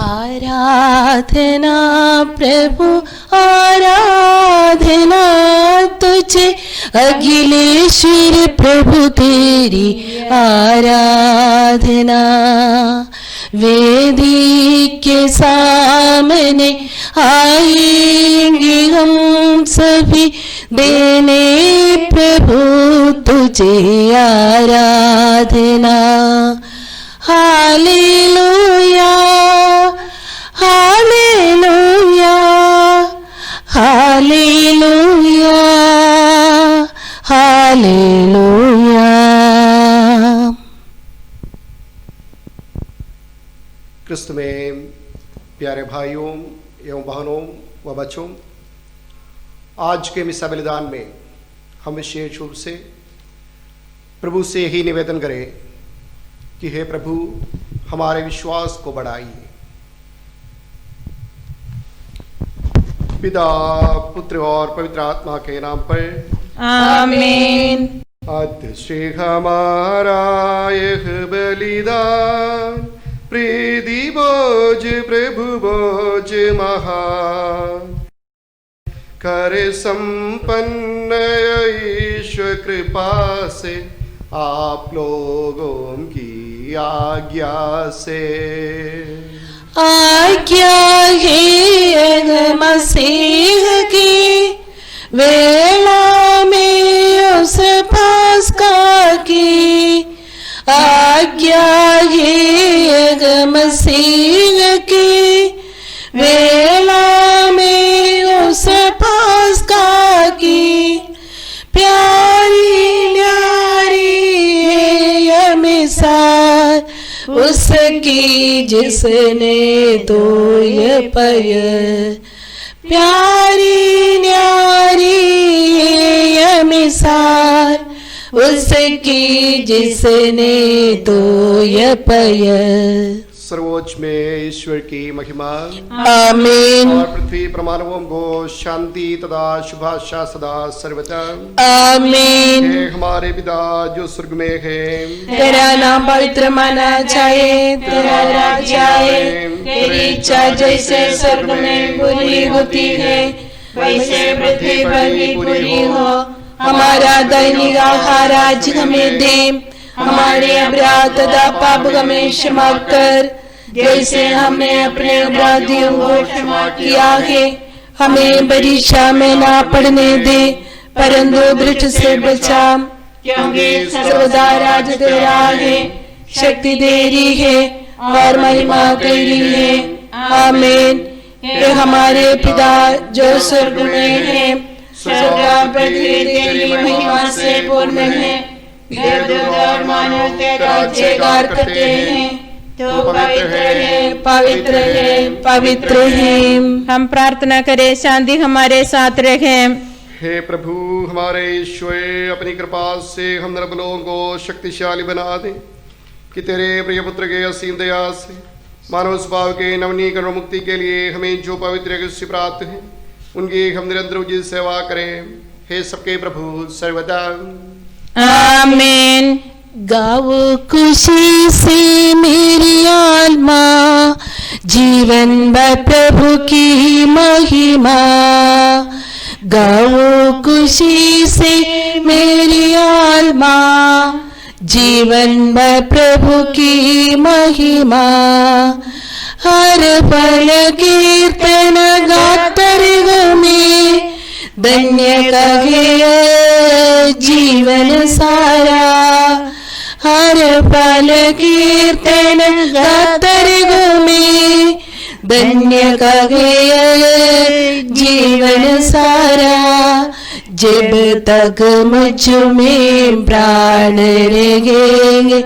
आराधना प्रभु आराधना तुझे, अखिलेश्वर प्रभु तेरी आराधना। वेदी के सामने आएंगे हम सभी, देने प्रभु तुझे आराधना। Hallelujah hallelujah hallelujah hallelujah. क्रिस्त में प्यारे भाइयों एवं बहनों व बच्चों, आज के मिसा बलिदान में हम विशेष रूप से प्रभु से यही निवेदन करें कि हे प्रभु, हमारे विश्वास को बढ़ाइए। पिता पुत्र और पवित्र आत्मा के नाम पर आमीन। अतिश्री हमारा यह बलिदान, प्रीति बोझ प्रभु बोझ महान, कर संपन्न ईश्वर कृपा से आप लोगों की आज्ञा से। आज्ञा है मसीह की, वेला में उस पास्का की। आज्ञा है मसीह की, वेला में उस पास्का की। प्यारी न्यारी है मिसाल उसकी, जिसने तो ये पय। प्यारी न्यारी है मिसाल उसकी, जिसने तो ये पय। सर्वोच्च में ईश्वर की महिमा। आमीन। और पृथ्वी पर मानवों को शांति तथा शुभाशा सदा सर्वदा। आमीन। हे हमारे पिता जो स्वर्ग में है, तेरा नाम पवित्र माना जाए, तेरा राज्य आए, तेरी इच्छा जैसे स्वर्ग में पूरी होती है वैसे पृथ्वी पर भी पूरी हो। हमारा दैनिक आहार आज हमें दे, हमारे अपराध तथा पाप हमें क्षमा कर, जैसे हमने अपने अपराधियों को क्षमा किया है। हमें परीक्षा में ना पड़ने दे, परंतु दुष्ट से बचा, क्योंकि सर्वदा राज तेरा है, शक्ति तेरी है और महिमा तेरी है। आमीन। हे हमारे पिता जो स्वर्ग में है, सदा पृथ्वी तेरी महिमा से पूर्ण है। देवदूत और मानव तेरा जयकार करते हैं, तो पवित्र है पवित्र है पवित्र है। हम प्रार्थना करें, शांति हमारे साथ रहे। हे प्रभु हमारे ईश्वर, अपनी कृपा से हम निर्बलों को शक्तिशाली बना दे, कि तेरे प्रिय पुत्र के असीम दया से मानव स्वभाव के नवनीकरण और मुक्ति के लिए हमें जो पवित्र से प्राप्त है, उनकी हम निरंतर उचित सेवा करें। हे सबके प्रभु सर्वदा। आमीन। गाओ खुशी से मेरी आत्मा, जीवन में प्रभु की महिमा। गाओ खुशी से मेरी आत्मा, जीवन में प्रभु की महिमा। हर पल कीर्तन गातर में, धन्य कहे जीवन सारा। हर पल कीर्तन गातर में, धन्य कहे जीवन सारा। जब तक मुझ में प्राण रहेंगे,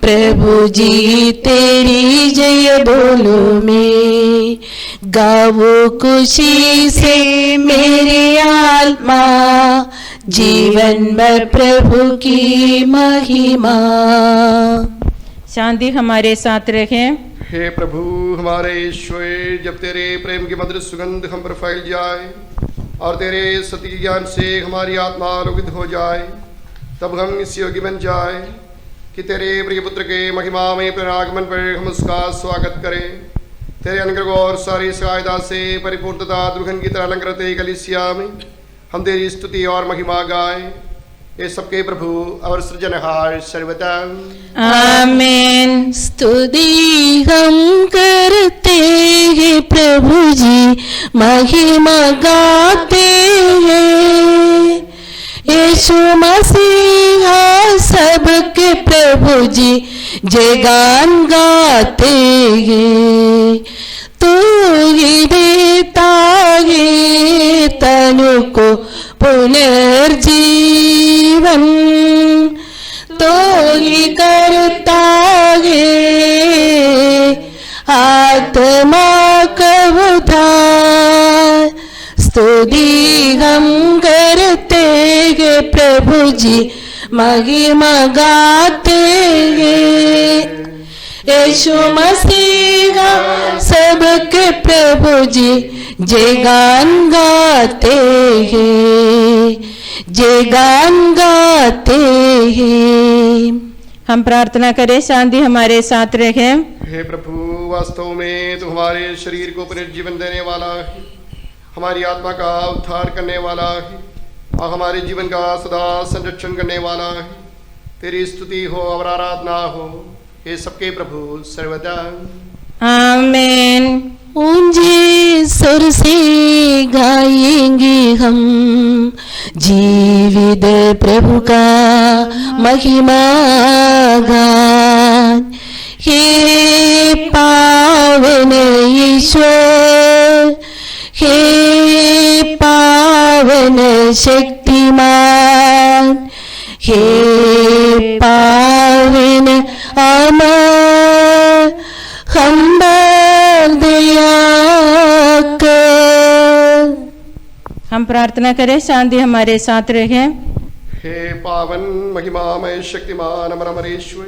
प्रभु जी तेरी जय बोलो मैं। गाओ खुशी से मेरी आत्मा, जीवन में प्रभु की महिमा। शांति हमारे साथ रहे। हे प्रभु हमारे ईश्वर, जब तेरे प्रेम की मधुर सुगंध हम पर फैल जाए और तेरे सत्य ज्ञान से हमारी आत्मा आलोकित हो जाए, तब हम इस योग्य बन जाए कि तेरे प्रिय पुत्र के महिमा में पुनरागमन पर हम उसका स्वागत करें। तेरे अनुग्रह और सारी सहायता से परिपूर्णता दुल्हन की तरह अलंकृत कलीसिया में हम तेरी स्तुति और महिमा गाएं। ये सबके प्रभु और सृजनहार सर्वदा आमीन। स्तुति हम करते हैं प्रभु जी, महिमा गाते हैं। यीशु मसीहा सबके प्रभु जी, जय गान गाते हैं। तू ही देता है तनु को पुनर्जीवन, तो ही करता है आत्मा का उद्धार। स्तुति हम करते हैं प्रभु जी, महिमा गाते हैं। यीशु मसीहा सबके प्रभु जी, जय गान गाते हैं, जय गान गाते हैं। हम प्रार्थना करें, शांति हमारे साथ रहे। हे प्रभु, वास्तव में तू हमारे शरीर को पुनर्जीवन देने वाला है, हमारी आत्मा का उद्धार करने वाला है और हमारे जीवन का सदा संरक्षण करने वाला है। तेरी स्तुति हो और आराधना हो, ये सबके प्रभु सर्वदा आमीन। ऊंचे सुर से गाएंगे हम जीवित प्रभु का महिमा गान। हे पावन ईश्वर, हे पावन शक्तिमान, हे पावन अमर, हम दया कर। हम प्रार्थना करें, शांति हमारे साथ रहे। हे पावन महिमामय शक्तिमान अमर अमरेश्वर,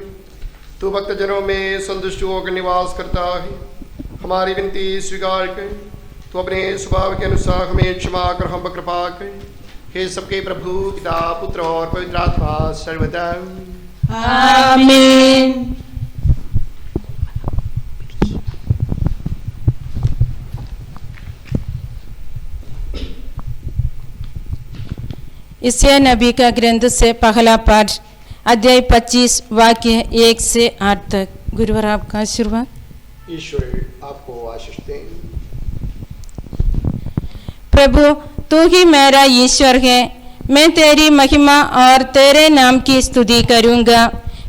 तू भक्त जनों में संतुष्ट होकर निवास करता है। हमारी विनती स्वीकार कर, तू अपने स्वभाव के अनुसार हमें क्षमा कर, हम पर कृपा कर। हे सबके प्रभु पिता पुत्र और पवित्र आत्मा सर्वदा आमीन। इसया नबी का ग्रंथ से पहला पाठ, अध्याय 25 वाक्य 1 से 8 तक। गुरुवार आपका आशीर्वाद। ईश्वर आपको आशीष दें। प्रभु, तू ही मेरा ईश्वर है, मैं तेरी महिमा और तेरे नाम की स्तुति करूंगा,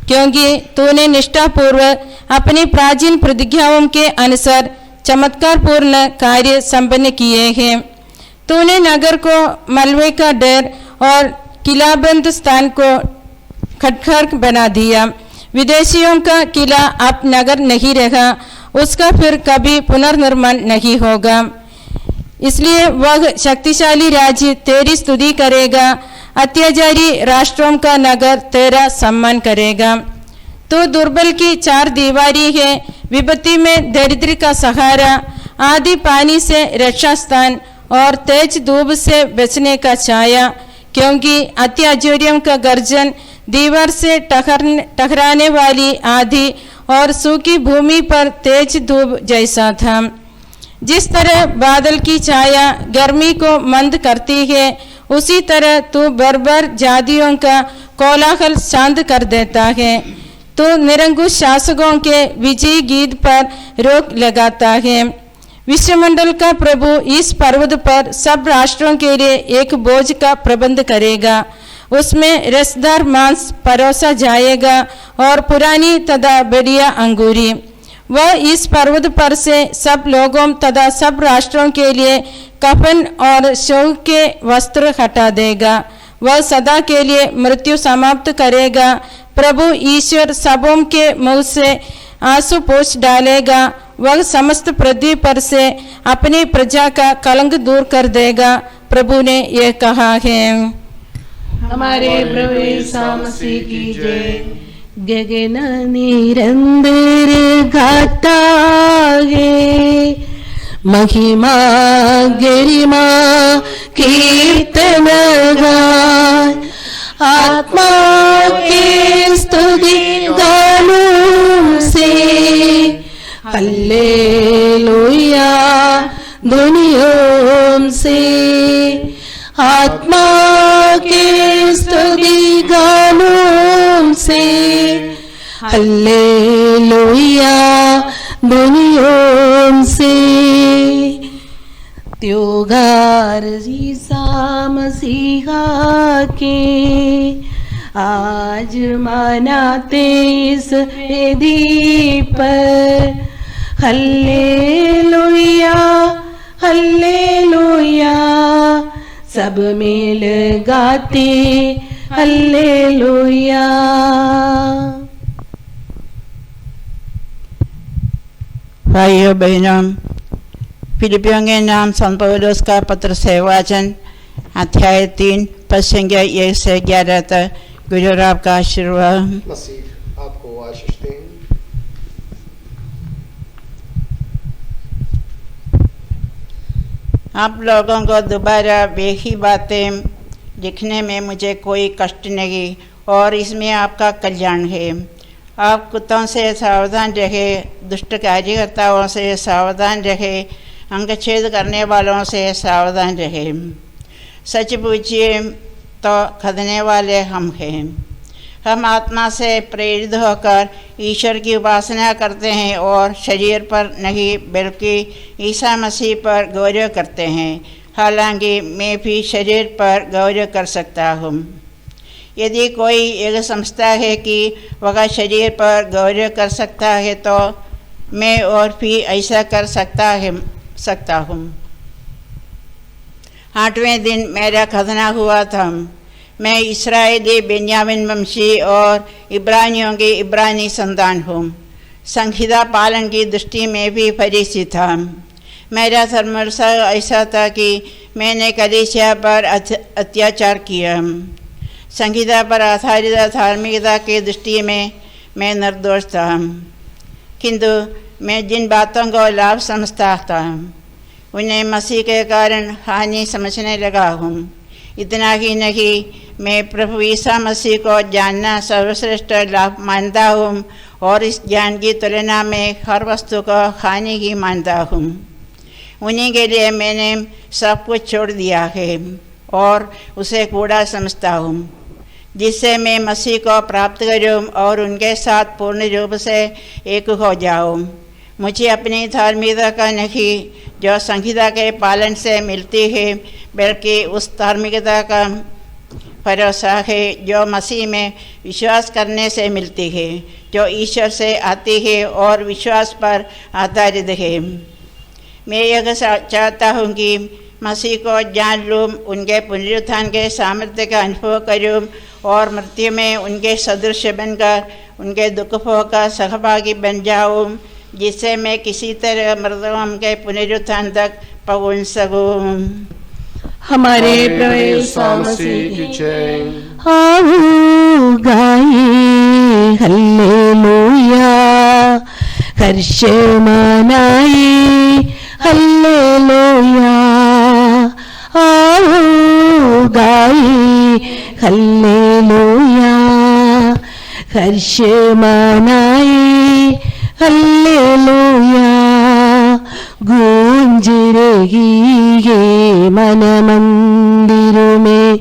क्योंकि तूने निष्ठापूर्वक अपनी प्राचीन प्रतिज्ञाओं के अनुसार चमत्कारपूर्ण कार्य संपन्न किए हैं। तूने नगर को मलबे का ढेर और किलाबंद स्थान को खटखर बना दिया। विदेशियों का किला अब नगर नहीं रहा, उसका फिर कभी पुनर्निर्माण नहीं होगा। इसलिए वह शक्तिशाली राज्य तेरी स्तुति करेगा, अत्याचारी राष्ट्रों का नगर तेरा सम्मान करेगा। तो दुर्बल की चार दीवारी है, विपत्ति में दरिद्र का सहारा, आदि पानी से रक्षा स्थान और तेज धूप से बचने का छाया। क्योंकि अत्याचारियों का गर्जन दीवार से टकराने वाली आंधी और सूखी भूमि पर तेज धूप जैसा था। जिस तरह बादल की छाया गर्मी को मंद करती है, उसी तरह तू बर्बर जातियों का कोलाहल शांत कर देता है। तू निरंकुश शासकों के विजय गीत पर रोक लगाता है। विश्वमंडल का प्रभु इस पर्वत पर सब राष्ट्रों के लिए एक बोझ का प्रबंध करेगा। उसमें रसदार मांस परोसा जाएगा और पुरानी तथा बढ़िया अंगूरी। वह इस पर्वत पर से सब लोगों तथा सब राष्ट्रों के लिए कफन और शोक के वस्त्र हटा देगा। वह सदा के लिए मृत्यु समाप्त करेगा। प्रभु ईश्वर सबों के मुंह से आंसू पोंछ डालेगा। वह समस्त पृथ्वी पर से अपनी प्रजा का कलंक दूर कर देगा। प्रभु ने यह कहा है। हमारे प्रभु यीशु मसीह की जय। गगन निरंतर गाता है, महिमा गरिमा कीर्तन गान, आत्मा के स्तुति गानों से हल्लेलुया हल्लेलुया ध्वनियों से आत्मा के स्तुति गानों से हल्लेलुया ध्वनियों से त्योहार ईसा मसीहा के आज मनाते इस वेदी पर हल्लेलुया हल्लेलुया सब मिल गाते हल्लेलुया। भाइयों बहनों, फिलिपियों के नाम संत पौलुस का पत्र से वाचन अध्याय 3 पद संख्या 1 से 11 तक। गुरु आपका आशीर्वाद। मसीह आपको आशीष दें। आप लोगों को दोबारा वे ही बातें लिखने में मुझे कोई कष्ट नहीं और इसमें आपका कल्याण है। आप कुत्तों से सावधान रहे, दुष्ट कार्यकर्ताओं से सावधान रहे, अंगछेद करने वालों से सावधान रहे। सच पूछिए तो खदने वाले हम हैं। हम आत्मा से प्रेरित होकर ईश्वर की उपासना करते हैं और शरीर पर नहीं बल्कि ईसा मसीह पर गौरव करते हैं। हालांकि मैं भी शरीर पर गौरव कर सकता हूँ। यदि कोई यह समझता है कि वह शरीर पर गौरव कर सकता है तो मैं और भी ऐसा कर सकता हूँ। 8वें दिन मेरा खतना हुआ था। मैं इस्राएली बेन्यामिन वंशी और इब्रानियों की इब्रानी संतान हूँ। संहिता पालन की दृष्टि में भी फरीसी था। मेरा धर्मर्थ ऐसा था कि मैंने कलीसिया पर अत्याचार किया। संहिता पर आधारित धार्मिकता की दृष्टि में मैं निर्दोष था, किंतु मैं जिन बातों को लाभ समझता था उन्हें मसीह के कारण हानि समझने लगा हूँ। इतना ही नहीं, मैं प्रभु ईसा मसीह को जानना सर्वश्रेष्ठ लाभ मानता हूँ और इस ज्ञान की तुलना में हर वस्तु को हानि ही मानता हूँ। उन्हीं के लिए मैंने सब कुछ छोड़ दिया है और उसे कूड़ा समझता हूँ, जिससे मैं मसीह को प्राप्त करूँ और उनके साथ पूर्ण रूप से एक हो जाऊँ। मुझे अपनी धार्मिकता का नहीं जो संहिता के पालन से मिलती है, बल्कि उस धार्मिकता का भरोसा है जो मसीह में विश्वास करने से मिलती है, जो ईश्वर से आती है और विश्वास पर आधारित है। मैं यह चाहता हूँ कि मसीह को जान लूँ, उनके पुनरुत्थान के सामर्थ्य का अनुभव करूँ और मृत्यु में उनके सदृश बनकर उनके दुखों का सहभागी बन जाऊँ, जिससे मैं किसी तरह मृतकों के पुनरुत्थान तक पहुँच सकूँ। हमारे प्रभु यीशु मसीह की जय। आओ गाए हल्लेलुया, हर्ष मनाए हल्लेलुया। आओ गाए हल्लेलुया, हर्ष मनाए हल्लेलुया। गूंज रही ये मन मंदिर में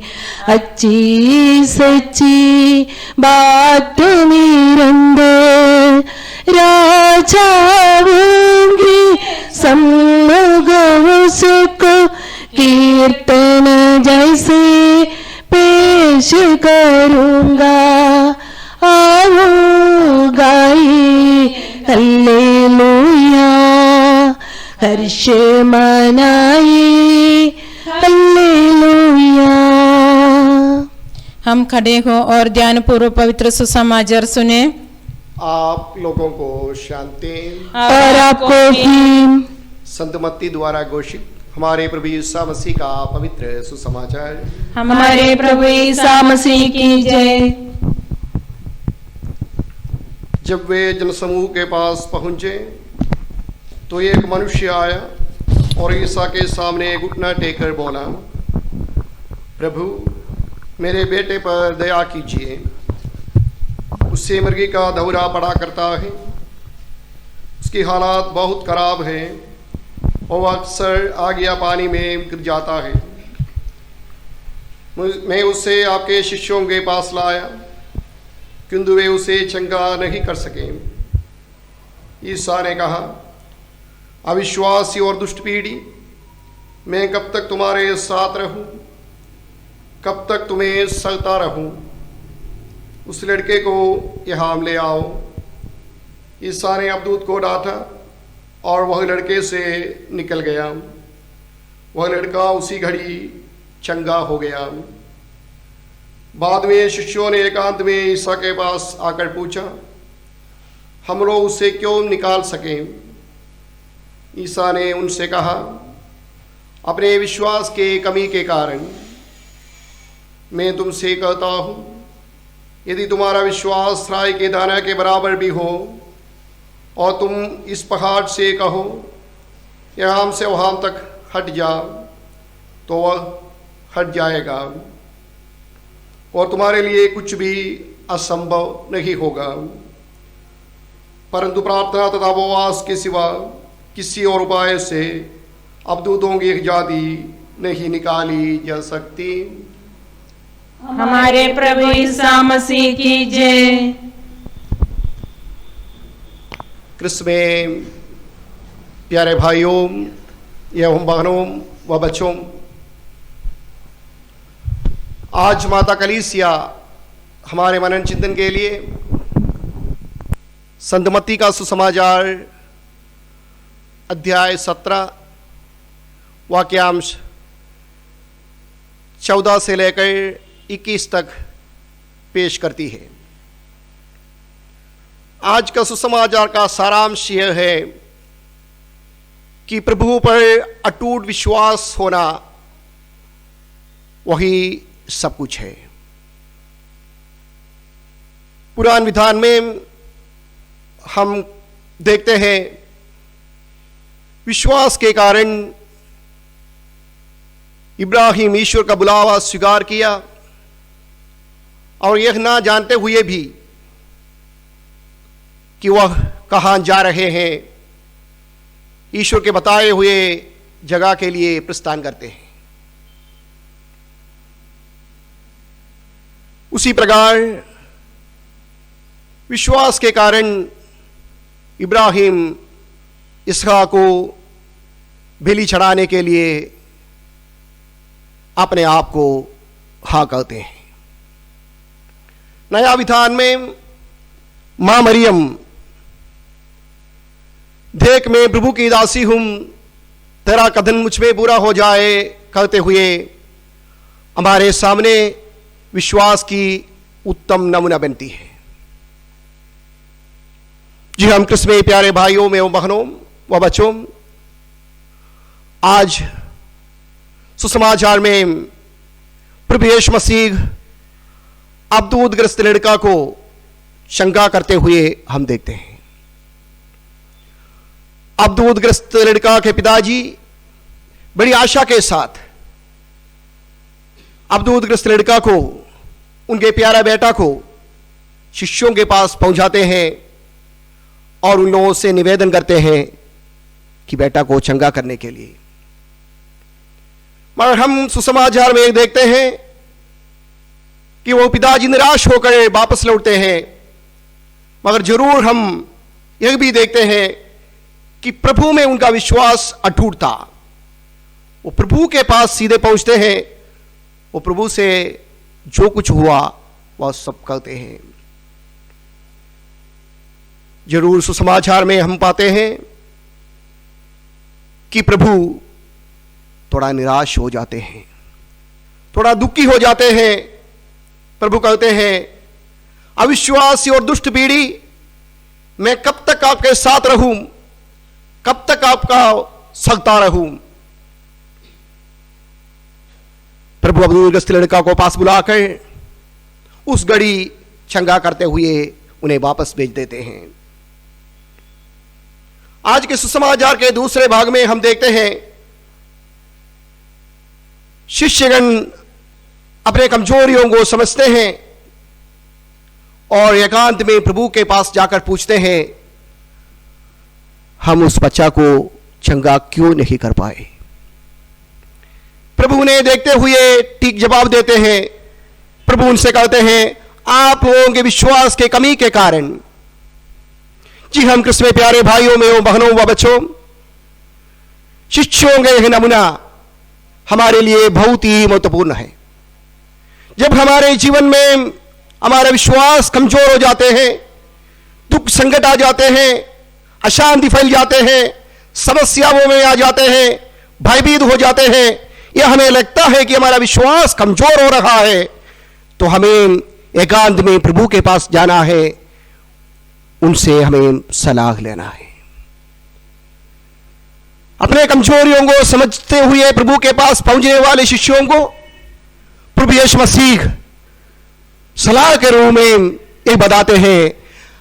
अच्छी सच्ची बात निरंतर राजा होंगे सम्मुख उसको कीर्तन जैसे पेश करूँगा। आओ गाए हल्लेलुया, हर्ष मनाए हल्लेलुया। हम खड़े हो और ध्यान पूर्वक पवित्र सुसमाचार सुने। आप लोगों को शांति। और आपको भी। संत मत्ती द्वारा घोषित हमारे प्रभु यीशु मसीह का पवित्र सुसमाचार। हमारे प्रभु यीशु मसीह की जय। जब वे जनसमूह के पास पहुंचे तो एक मनुष्य आया और ईसा के सामने घुटना टेककर बोला, प्रभु मेरे बेटे पर दया कीजिए, उससे मृगी का दौरा पड़ा करता है, उसकी हालात बहुत खराब है और वह अक्सर आग या पानी में गिर जाता है। मैं उसे आपके शिष्यों के पास लाया, किंतु वे उसे चंगा नहीं कर सके। ईसा ने कहा, अविश्वासी और दुष्ट पीढ़ी, मैं कब तक तुम्हारे साथ रहूं? कब तक तुम्हें सहता रहूं? उस लड़के को यहाँ ले आओ। ईसा ने अबदूत को डांटा और वह लड़के से निकल गया। वह लड़का उसी घड़ी चंगा हो गया। बाद में शिष्यों ने एकांत में ईसा के पास आकर पूछा, हम लोग उसे क्यों निकाल सकें? ईसा ने उनसे कहा, अपने विश्वास के कमी के कारण। मैं तुमसे कहता हूँ, यदि तुम्हारा विश्वास राई के दाना के बराबर भी हो और तुम इस पहाड़ से कहो, यहाँ से वहाँ तक हट जा, तो वह हट जाएगा और तुम्हारे लिए कुछ भी असंभव नहीं होगा। परंतु प्रार्थना तथा उपवास के सिवा किसी और उपाय से अबदूतों की आजादी नहीं निकाली जा सकती। हमारे प्रभु ईसा मसीह की जय। क्रिस्त में प्यारे भाइयों एवं बहनों व बच्चों, आज माता कलीसिया हमारे मनन चिंतन के लिए संत मत्ती का सुसमाचार अध्याय 17 वाक्यांश 14 से लेकर 21 तक पेश करती है। आज का सुसमाचार का सारांश यह है कि प्रभु पर अटूट विश्वास होना वही सब कुछ है। पुराण विधान में हम देखते हैं विश्वास के कारण इब्राहिम ईश्वर का बुलावा स्वीकार किया और यह ना जानते हुए भी कि वह कहाँ जा रहे हैं, ईश्वर के बताए हुए जगह के लिए प्रस्थान करते हैं। उसी प्रकार विश्वास के कारण इब्राहिम इसहाक को बलि चढ़ाने के लिए अपने आप को हाँ कहते हैं। नया विधान में मां मरियम, देख मैं प्रभु की दासी हूं, तेरा कथन मुझ में पूरा हो जाए कहते हुए हमारे सामने विश्वास की उत्तम नमूना बनती है। जी हम क्रिस्त में प्यारे भाइयों में बहनों व बच्चों, आज सुसमाचार में प्रभु यीशु मसीह अबदूतग्रस्त लड़का को शंका करते हुए हम देखते हैं। अबदूतग्रस्त लड़का के पिताजी बड़ी आशा के साथ अबदूतग्रस्त लड़का को, उनके प्यारा बेटा को शिष्यों के पास पहुंचाते हैं और उन लोगों से निवेदन करते हैं कि बेटा को चंगा करने के लिए। मगर हम सुसमाचार में देखते हैं कि वो पिताजी निराश होकर वापस लौटते हैं। मगर जरूर हम यह भी देखते हैं कि प्रभु में उनका विश्वास अटूट था। वो प्रभु के पास सीधे पहुंचते हैं, वो प्रभु से जो कुछ हुआ वह सब कहते हैं। जरूर सुसमाचार में हम पाते हैं कि प्रभु थोड़ा निराश हो जाते हैं, थोड़ा दुखी हो जाते हैं। प्रभु कहते हैं, अविश्वासी और दुष्ट पीढ़ी, मैं कब तक आपके साथ रहूं, कब तक आपका सगता रहूं। प्रभु अबदूतग्रस्त लड़का को पास बुलाकर उस घड़ी चंगा करते हुए उन्हें वापस भेज देते हैं। आज के सुसमाचार के दूसरे भाग में हम देखते हैं शिष्यगण अपने कमजोरियों को समझते हैं और एकांत में प्रभु के पास जाकर पूछते हैं, हम उस बच्चा को चंगा क्यों नहीं कर पाए? प्रभु उन्हें देखते हुए ठीक जवाब देते हैं। प्रभु उनसे कहते हैं, आप लोगों के विश्वास के कमी के कारण। जी हम कृष्ण में प्यारे भाइयों में बहनों व बच्चों, शिष्यों के यह नमूना हमारे लिए बहुत ही महत्वपूर्ण है। जब हमारे जीवन में हमारे विश्वास कमजोर हो जाते हैं, दुख संकट आ जाते हैं, अशांति फैल जाते हैं, समस्याओं में आ जाते हैं, भयभीत हो जाते हैं, या हमें लगता है कि हमारा विश्वास कमजोर हो रहा है, तो हमें एकांत में प्रभु के पास जाना है, उनसे हमें सलाह लेना है। अपने कमजोरियों को समझते हुए प्रभु के पास पहुंचने वाले शिष्यों को प्रभु यीशु मसीह सलाह के रूप में ये बताते हैं,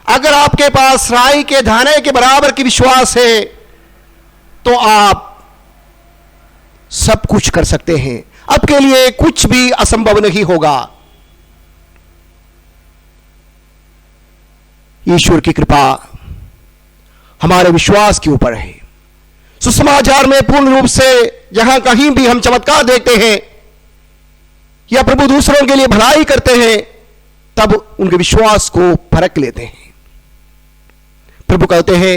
अगर आपके पास राई के दाने के बराबर की विश्वास है तो आप सब कुछ कर सकते हैं। आपके लिए कुछ भी असंभव नहीं होगा। ईश्वर की कृपा हमारे विश्वास के ऊपर है। सुसमाचार में पूर्ण रूप से जहां कहीं भी हम चमत्कार देखते हैं या प्रभु दूसरों के लिए भलाई करते हैं, तब उनके विश्वास को परख लेते हैं। प्रभु कहते हैं,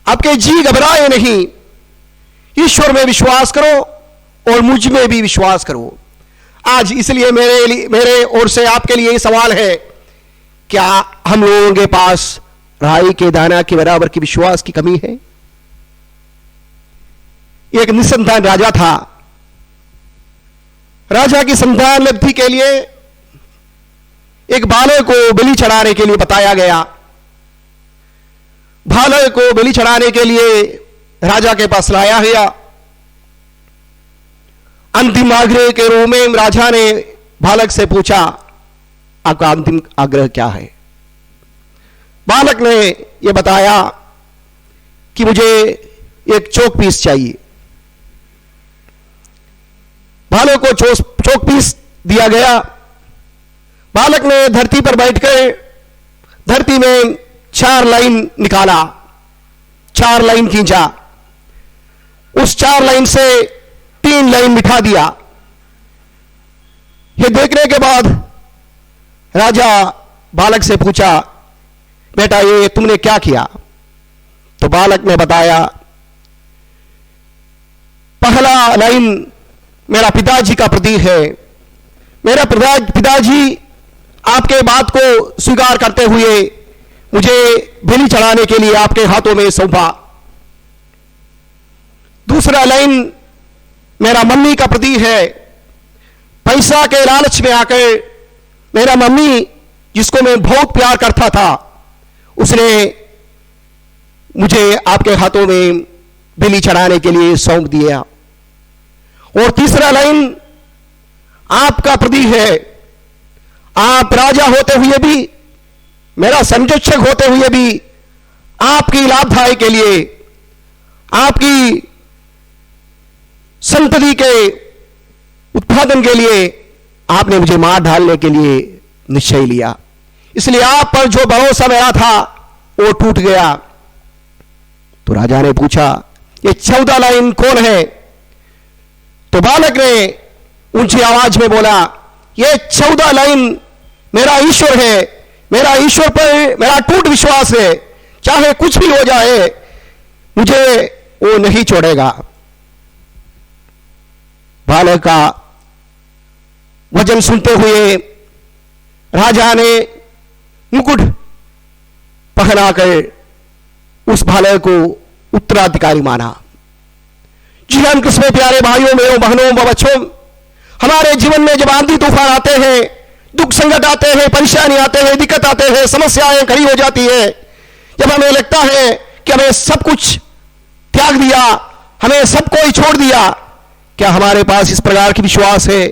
आपके जी घबराए नहीं, ईश्वर में विश्वास करो और मुझ में भी विश्वास करो। आज इसलिए मेरे ओर से आपके लिए ये सवाल है, क्या हम लोगों के पास राई के दाना के बराबर की विश्वास की कमी है? एक निसंतान राजा था। राजा की संतान लब्धि के लिए एक बालक को बलि चढ़ाने के लिए बताया गया। बालक को बलि चढ़ाने के लिए राजा के पास लाया गया। अंतिम आग्रह के रूप में राजा ने बालक से पूछा, आपका अंतिम आग्रह क्या है? बालक ने यह बताया कि मुझे एक चौक पीस चाहिए। बालक को चौक पीस दिया गया। बालक ने धरती पर बैठकर धरती में 4 लाइन निकाला, 4 लाइन खींचा। उस 4 लाइन से 3 लाइन मिटा दिया। यह देखने के बाद राजा बालक से पूछा, बेटा ये तुमने क्या किया? तो बालक ने बताया, पहला लाइन मेरा पिताजी का प्रतीक है। मेरा पिताजी आपके बात को स्वीकार करते हुए मुझे बलि चढ़ाने के लिए आपके हाथों में सौंपा। दूसरा लाइन मेरा मम्मी का प्रतीक है। पैसा के लालच में आकर मेरा मम्मी, जिसको मैं बहुत प्यार करता था, उसने मुझे आपके हाथों में बलि चढ़ाने के लिए सौंप दिया। और तीसरा लाइन आपका प्रतीक है। आप राजा होते हुए भी, मेरा संरक्षक होते हुए भी, आपकी लाभदायी के लिए, आपकी संतति के उत्पादन के लिए आपने मुझे मार डालने के लिए निश्चय लिया। इसलिए आप पर जो भरोसा मेरा था वो टूट गया। तो राजा ने पूछा, ये 14 लाइन कौन है? तो बालक ने ऊंची आवाज में बोला, ये 14 लाइन मेरा ईश्वर है। मेरा ईश्वर पर मेरा टूट विश्वास है। चाहे कुछ भी हो जाए, मुझे वो नहीं छोड़ेगा। बालक का वचन सुनते हुए राजा ने मुकुट पहनाकर उस बालक को उत्तराधिकारी माना। जी हम कृष्ण में प्यारे भाइयों में बहनों व बच्चों, हमारे जीवन में जब आंधी तूफान आते हैं, दुख संकट आते हैं, परेशानी आते हैं, दिक्कत आते हैं, समस्याएं खड़ी हो जाती है, जब हमें लगता है कि हमें सब कुछ त्याग दिया, हमें सबको ही छोड़ दिया, क्या हमारे पास इस प्रकार की विश्वास है?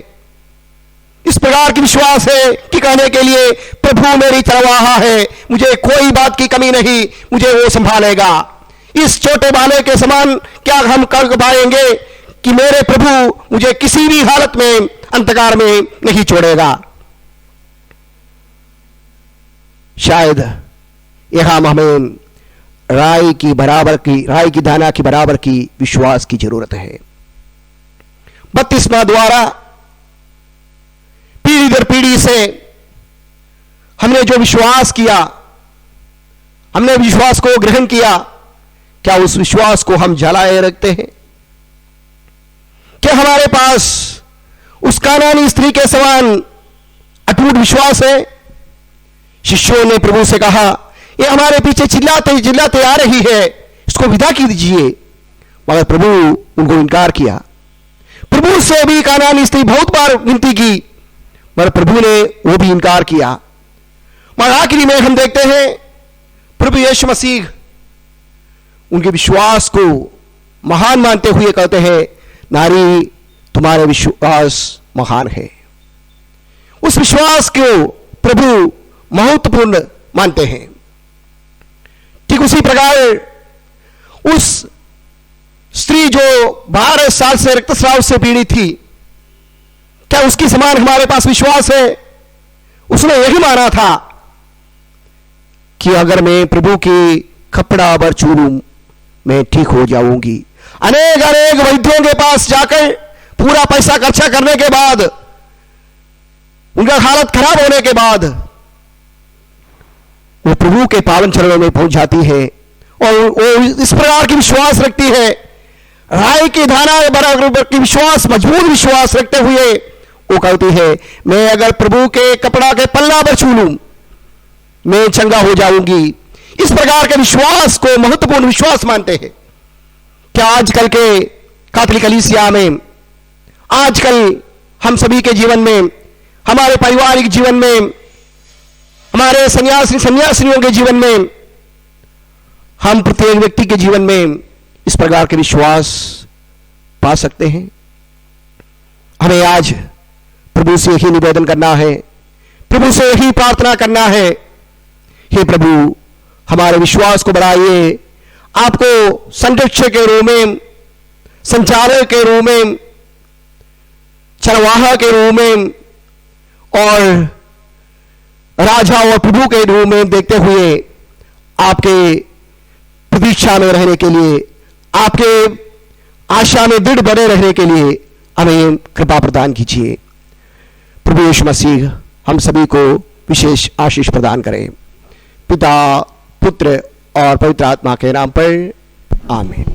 इस प्रकार की विश्वास है कि कहने के लिए, प्रभु मेरी चरवाहा है, मुझे कोई बात की कमी नहीं, मुझे वो संभालेगा। इस छोटे बालक के समान क्या हम कर पाएंगे कि मेरे प्रभु मुझे किसी भी हालत में अंधकार में नहीं छोड़ेगा? शायद यह हमें राई की दाना की बराबर की विश्वास की जरूरत है। बपतिस्मा द्वारा पीढ़ी दर पीढ़ी से हमने जो विश्वास किया, हमने विश्वास को ग्रहण किया, क्या उस विश्वास को हम जलाए रखते हैं? क्या हमारे पास उस कानानी स्त्री के समान अटूट विश्वास है? शिष्यों ने प्रभु से कहा, ये हमारे पीछे चिल्लाते चिल्लाते आ रही है, इसको विदा कीजिए। मगर प्रभु उनको इनकार किया। प्रभु से भी कानानी स्त्री बहुत बार विनती की, मगर प्रभु ने वो भी इनकार किया। मगर आखिरी में हम देखते हैं प्रभु यीशु मसीह उनके विश्वास को महान मानते हुए कहते हैं, नारी तुम्हारे विश्वास महान है। उस विश्वास को प्रभु महत्वपूर्ण मानते हैं। ठीक उसी प्रकार उस स्त्री जो 12 साल से रक्तस्राव से पीड़ित थी, क्या उसकी समान हमारे पास विश्वास है? उसने यही माना था कि अगर मैं प्रभु की कपड़ा पर छू लूं मैं ठीक हो जाऊंगी। अनेक वैद्यों के पास जाकर पूरा पैसा खर्चा करने के बाद, उनका हालत खराब होने के बाद वो प्रभु के पावन चरणों में पहुंच जाती है और वो इस प्रकार की विश्वास रखती है, राई के दाना बराबर की विश्वास, मजबूत विश्वास रखते हुए वो कहती है, मैं अगर प्रभु के कपड़ा के पल्ला पर छू लूं मैं चंगा हो जाऊंगी। इस प्रकार के विश्वास को महत्वपूर्ण विश्वास मानते हैं। क्या आजकल के कैथोलिक कलीसिया में, आजकल हम सभी के जीवन में, हमारे पारिवारिक जीवन में, हमारे सन्यासिनियों के जीवन में, हम प्रत्येक व्यक्ति के जीवन में इस प्रकार के विश्वास पा सकते हैं? हमें आज प्रभु से यही निवेदन करना है, प्रभु से यही प्रार्थना करना है, हे प्रभु हमारे विश्वास को बढ़ाइए। आपको संरक्षक के रूप में, संचालक के रूप में, चरवाहा के रूप में और राजा और प्रभु के रूप में देखते हुए आपके प्रतीक्षा में रहने के लिए, आपके आशा में दृढ़ बने रहने के लिए हमें कृपा प्रदान कीजिए। प्रभु यीशु मसीह हम सभी को विशेष आशीष प्रदान करें। पिता, पुत्र और पवित्र आत्मा के नाम पर आमीन।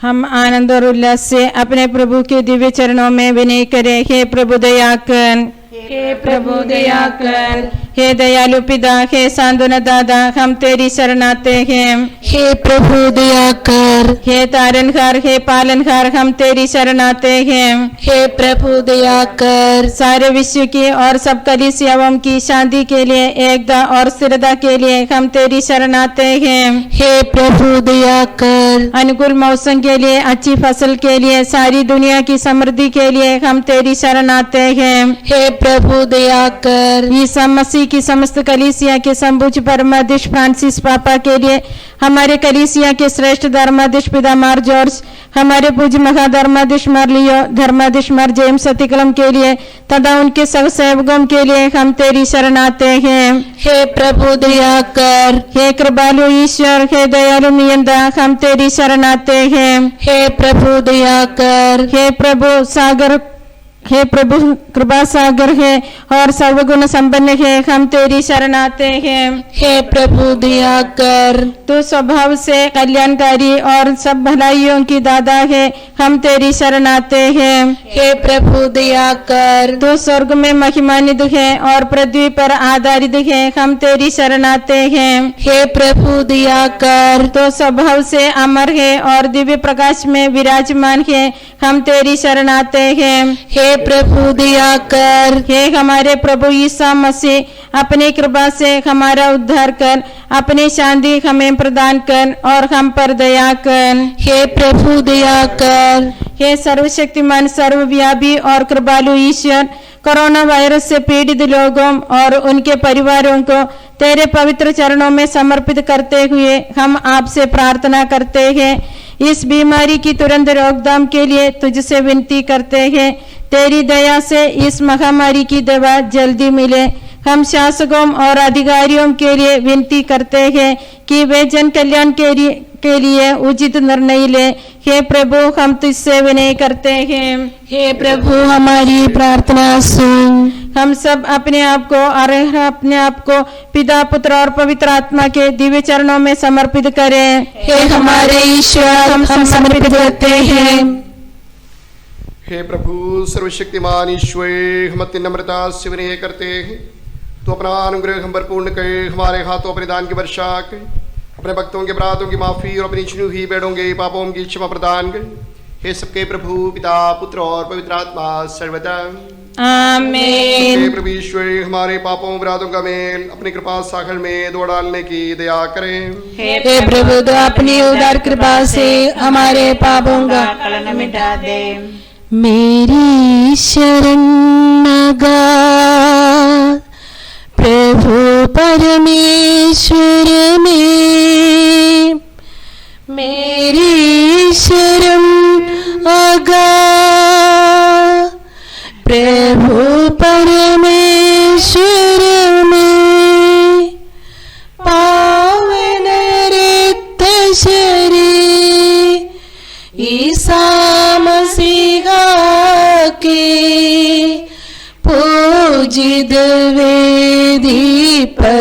हम आनंद और उल्लास से अपने प्रभु के दिव्य चरणों में विनय करें। हे प्रभु दया कर, हे प्रभु दया कर, हे दयालु पिता, हे सांत्वना दादा, हम तेरी शरण आते हैं। हे प्रभु दया कर, हे तारनहार, हे पालनहार, हम तेरी शरण आते हैं। हे प्रभु दया कर, सारे विश्व की और सब कलीसियाओं की शांति के लिए, एकता और स्थिरता के लिए हम तेरी शरण आते हैं। हे प्रभु दया कर, अनुकूल मौसम के लिए, अच्छी फसल के लिए, सारी दुनिया की समृद्धि के लिए हम तेरी शरण आते हैं। हे प्रभु दया कर, ईसा मसीह की समस्त कलीसिया के संबुच परमाध्यक्ष फ्रांसिस पापा के लिए, हमारे कलीसिया के श्रेष्ठ धर्माध्यक्ष पिता मार जॉर्ज, हमारे पूज्य महाधर्माध्यक्ष मार लियो, धर्माध्यक्ष मार जेम्स अतिक्रम के लिए तथा उनके सब सेवकों के लिए हम तेरी शरण आते हैं। हे प्रभु दया कर, हे कृपालु ईश्वर, हे दयालु नियंता, हम तेरी शरण आते हैं। हे प्रभु दया कर, हे प्रभु सागर, हे प्रभु कृपा सागर है और सर्वगुण संपन्न है, हम तेरी शरण आते हैं। हे प्रभु दया कर, तू स्वभाव से कल्याणकारी और सब भलाइयों की दाता है, हम तेरी शरण आते हैं। हे प्रभु दया कर, तू स्वर्ग में महिमान्वित है और पृथ्वी पर आधारित है, हम तेरी शरण आते हैं। हे प्रभु दया कर, तो स्वभाव से अमर है और दिव्य प्रकाश में विराजमान है, हम तेरी शरण आते हैं। हे प्रभु दया कर, हे हमारे प्रभु ईसा मसीह, अपनी कृपा से हमारा उद्धार कर, अपनी शांति हमें प्रदान कर और हम पर दया कर। हे प्रभु दया कर, हे सर्वशक्तिमान, सर्वव्यापी और कृपालु ईश्वर, कोरोना वायरस से पीड़ित लोगों और उनके परिवारों को तेरे पवित्र चरणों में समर्पित करते हुए हम आपसे प्रार्थना करते हैं। इस बीमारी की तुरंत रोकथाम के लिए तुझसे विनती करते हैं। तेरी दया से इस महामारी की दवा जल्दी मिले। हम शासकों और अधिकारियों के लिए विनती करते हैं कि वे जन कल्याण के लिए उचित निर्णय ले। हे प्रभु, हम तुझसे विनय करते हैं। हे प्रभु, हमारी प्रार्थना सुन। हम सब अपने आप को पिता, पुत्र और पवित्र आत्मा के दिव्य चरणों में समर्पित करें। हे हमारे ईश्वर, हम समर्पित करते हैं। हे प्रभु सर्वशक्तिमान ईश्वर, हम अति नम्रता से विनय करते हैं तो अपना अनुग्रह हम भरपूर्ण करे, हमारे हाथों अपने दान की वर्षा करे, अपने भक्तों के अपराधों की माफी और अपनी चुनी हुई बेड़ों के पापों की क्षमा प्रदान करे। हे सबके प्रभु पिता, पुत्र और पवित्र आत्मा सर्वदा आमीन। हे प्रभु ईश्वर, हमारे पापों अपराधों का मेल अपनी कृपा सागर में दो डालने की दया करें। हे प्रभु, तो अपनी उदार कृपा से हमारे पापों का कलन मिटा दे। मेरी शरण लगा प्रभु परमेश्वर में, मेरी शरण लगा प्रभु परमेश्वर में। पावन रिक्त शरीर ईसा मसीहा के पूजित वेदी पर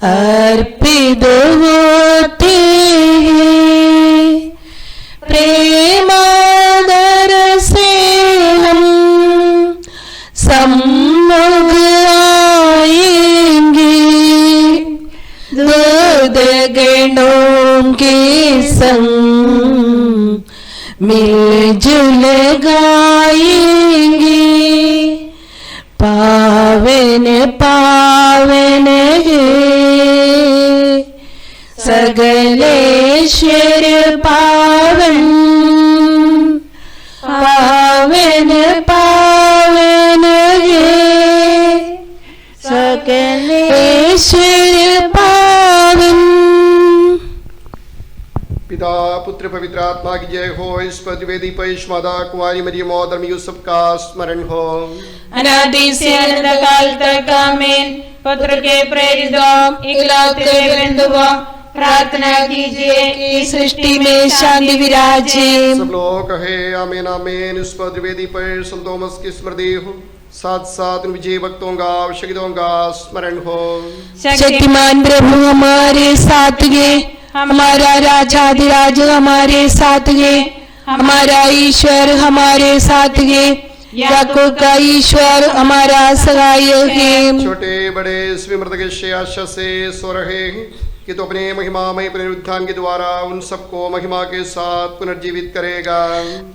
अर्पित होते हैं। प्रेमादर से हम सम्मुख आएंगे, दूध गणों के संग मिलजुल गाएंगे। पावन पावन है सगलेश्वर पावन, पावन पावन है सगलेश्वर पावन। पिता पुत्र पवित्र आत्मा की जय हो। इस प्रतिवेदी पर माता कुंवारी मरियम और धर्म यूसुफ का स्मरण हो। अनादि से अनंत काल तक आमीन। पुत्र के प्रेरितों इकलौते बंधुओं, प्रार्थना कीजिए कि सृष्टि में शांति विराजे। सब लोग कहे आमीन आमीन। इस प्रतिवेदी पर संत थॉमस की स्मृति हो, साथ साथ विजय भक्तों का शहीदों का स्मरण हो। शक्तिमान प्रभु हमारे साथ ये, हमारा राजाधिराज हमारे साथ ये, हमारा ईश्वर हमारे साथ ये, याकूब का ईश्वर हमारा सहाय है। छोटे बड़े इस विमृत के आशा से सो रहे हैं कि तो अपने महिमामय पुनरुत्थान के द्वारा उन सबको महिमा के साथ पुनर्जीवित करेगा।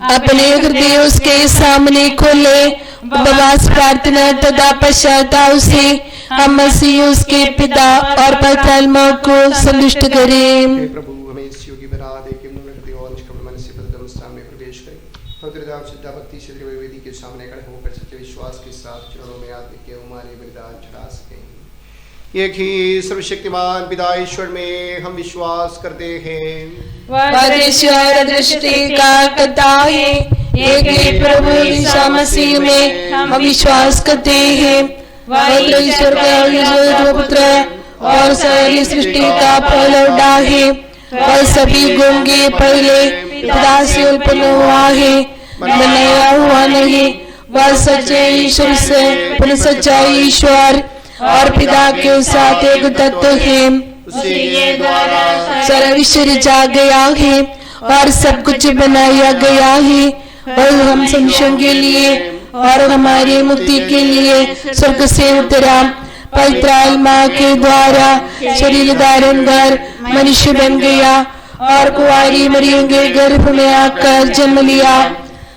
अपने हृदय उसके सामने खोले, उपवास प्रार्थना तथा पश्चाताप से हम मसीह उसके पिता और पवित्र को संतुष्ट करें। हे प्रभु, हमें इस योगी बना दे कि हृदय और निष्कपट मन से पवित्र स्थान में प्रवेश करें। पवित्र सिद्धा भक्ति से वेदी के सामने खड़े होकर सच्चे विश्वास के साथ चरणों में आत्मिक के हमारे बलिदान चढ़ा सकें। एक ही सर्वशक्तिमान पिता ईश्वर में हम विश्वास करते हैं। वह ईश्वर दृष्टि का कर्ता है। एक ही प्रभु ईसा मसीह में हम विश्वास करते हैं। वह ईश्वर का पुत्र और सारी सृष्टि का पहलौठा है। वह सभी गुण के पहले पिता से उत्पन्न हुआ है, बनाया हुआ नहीं। वह सच्चे ईश्वर से पुनः सच्चा ईश्वर और पिता के साथ एक तत्व है। उसी के द्वारा सारा विश्व रचा गया है और सब कुछ बनाया गया है। और हम संशोधन के लिए और हमारी मुक्ति के लिए स्वर्ग से उतरा, पवित्र आत्मा के द्वारा शरीर धारण कर मनुष्य बन गया और कुंवारी मरियम के गर्भ में आकर जन्म लिया।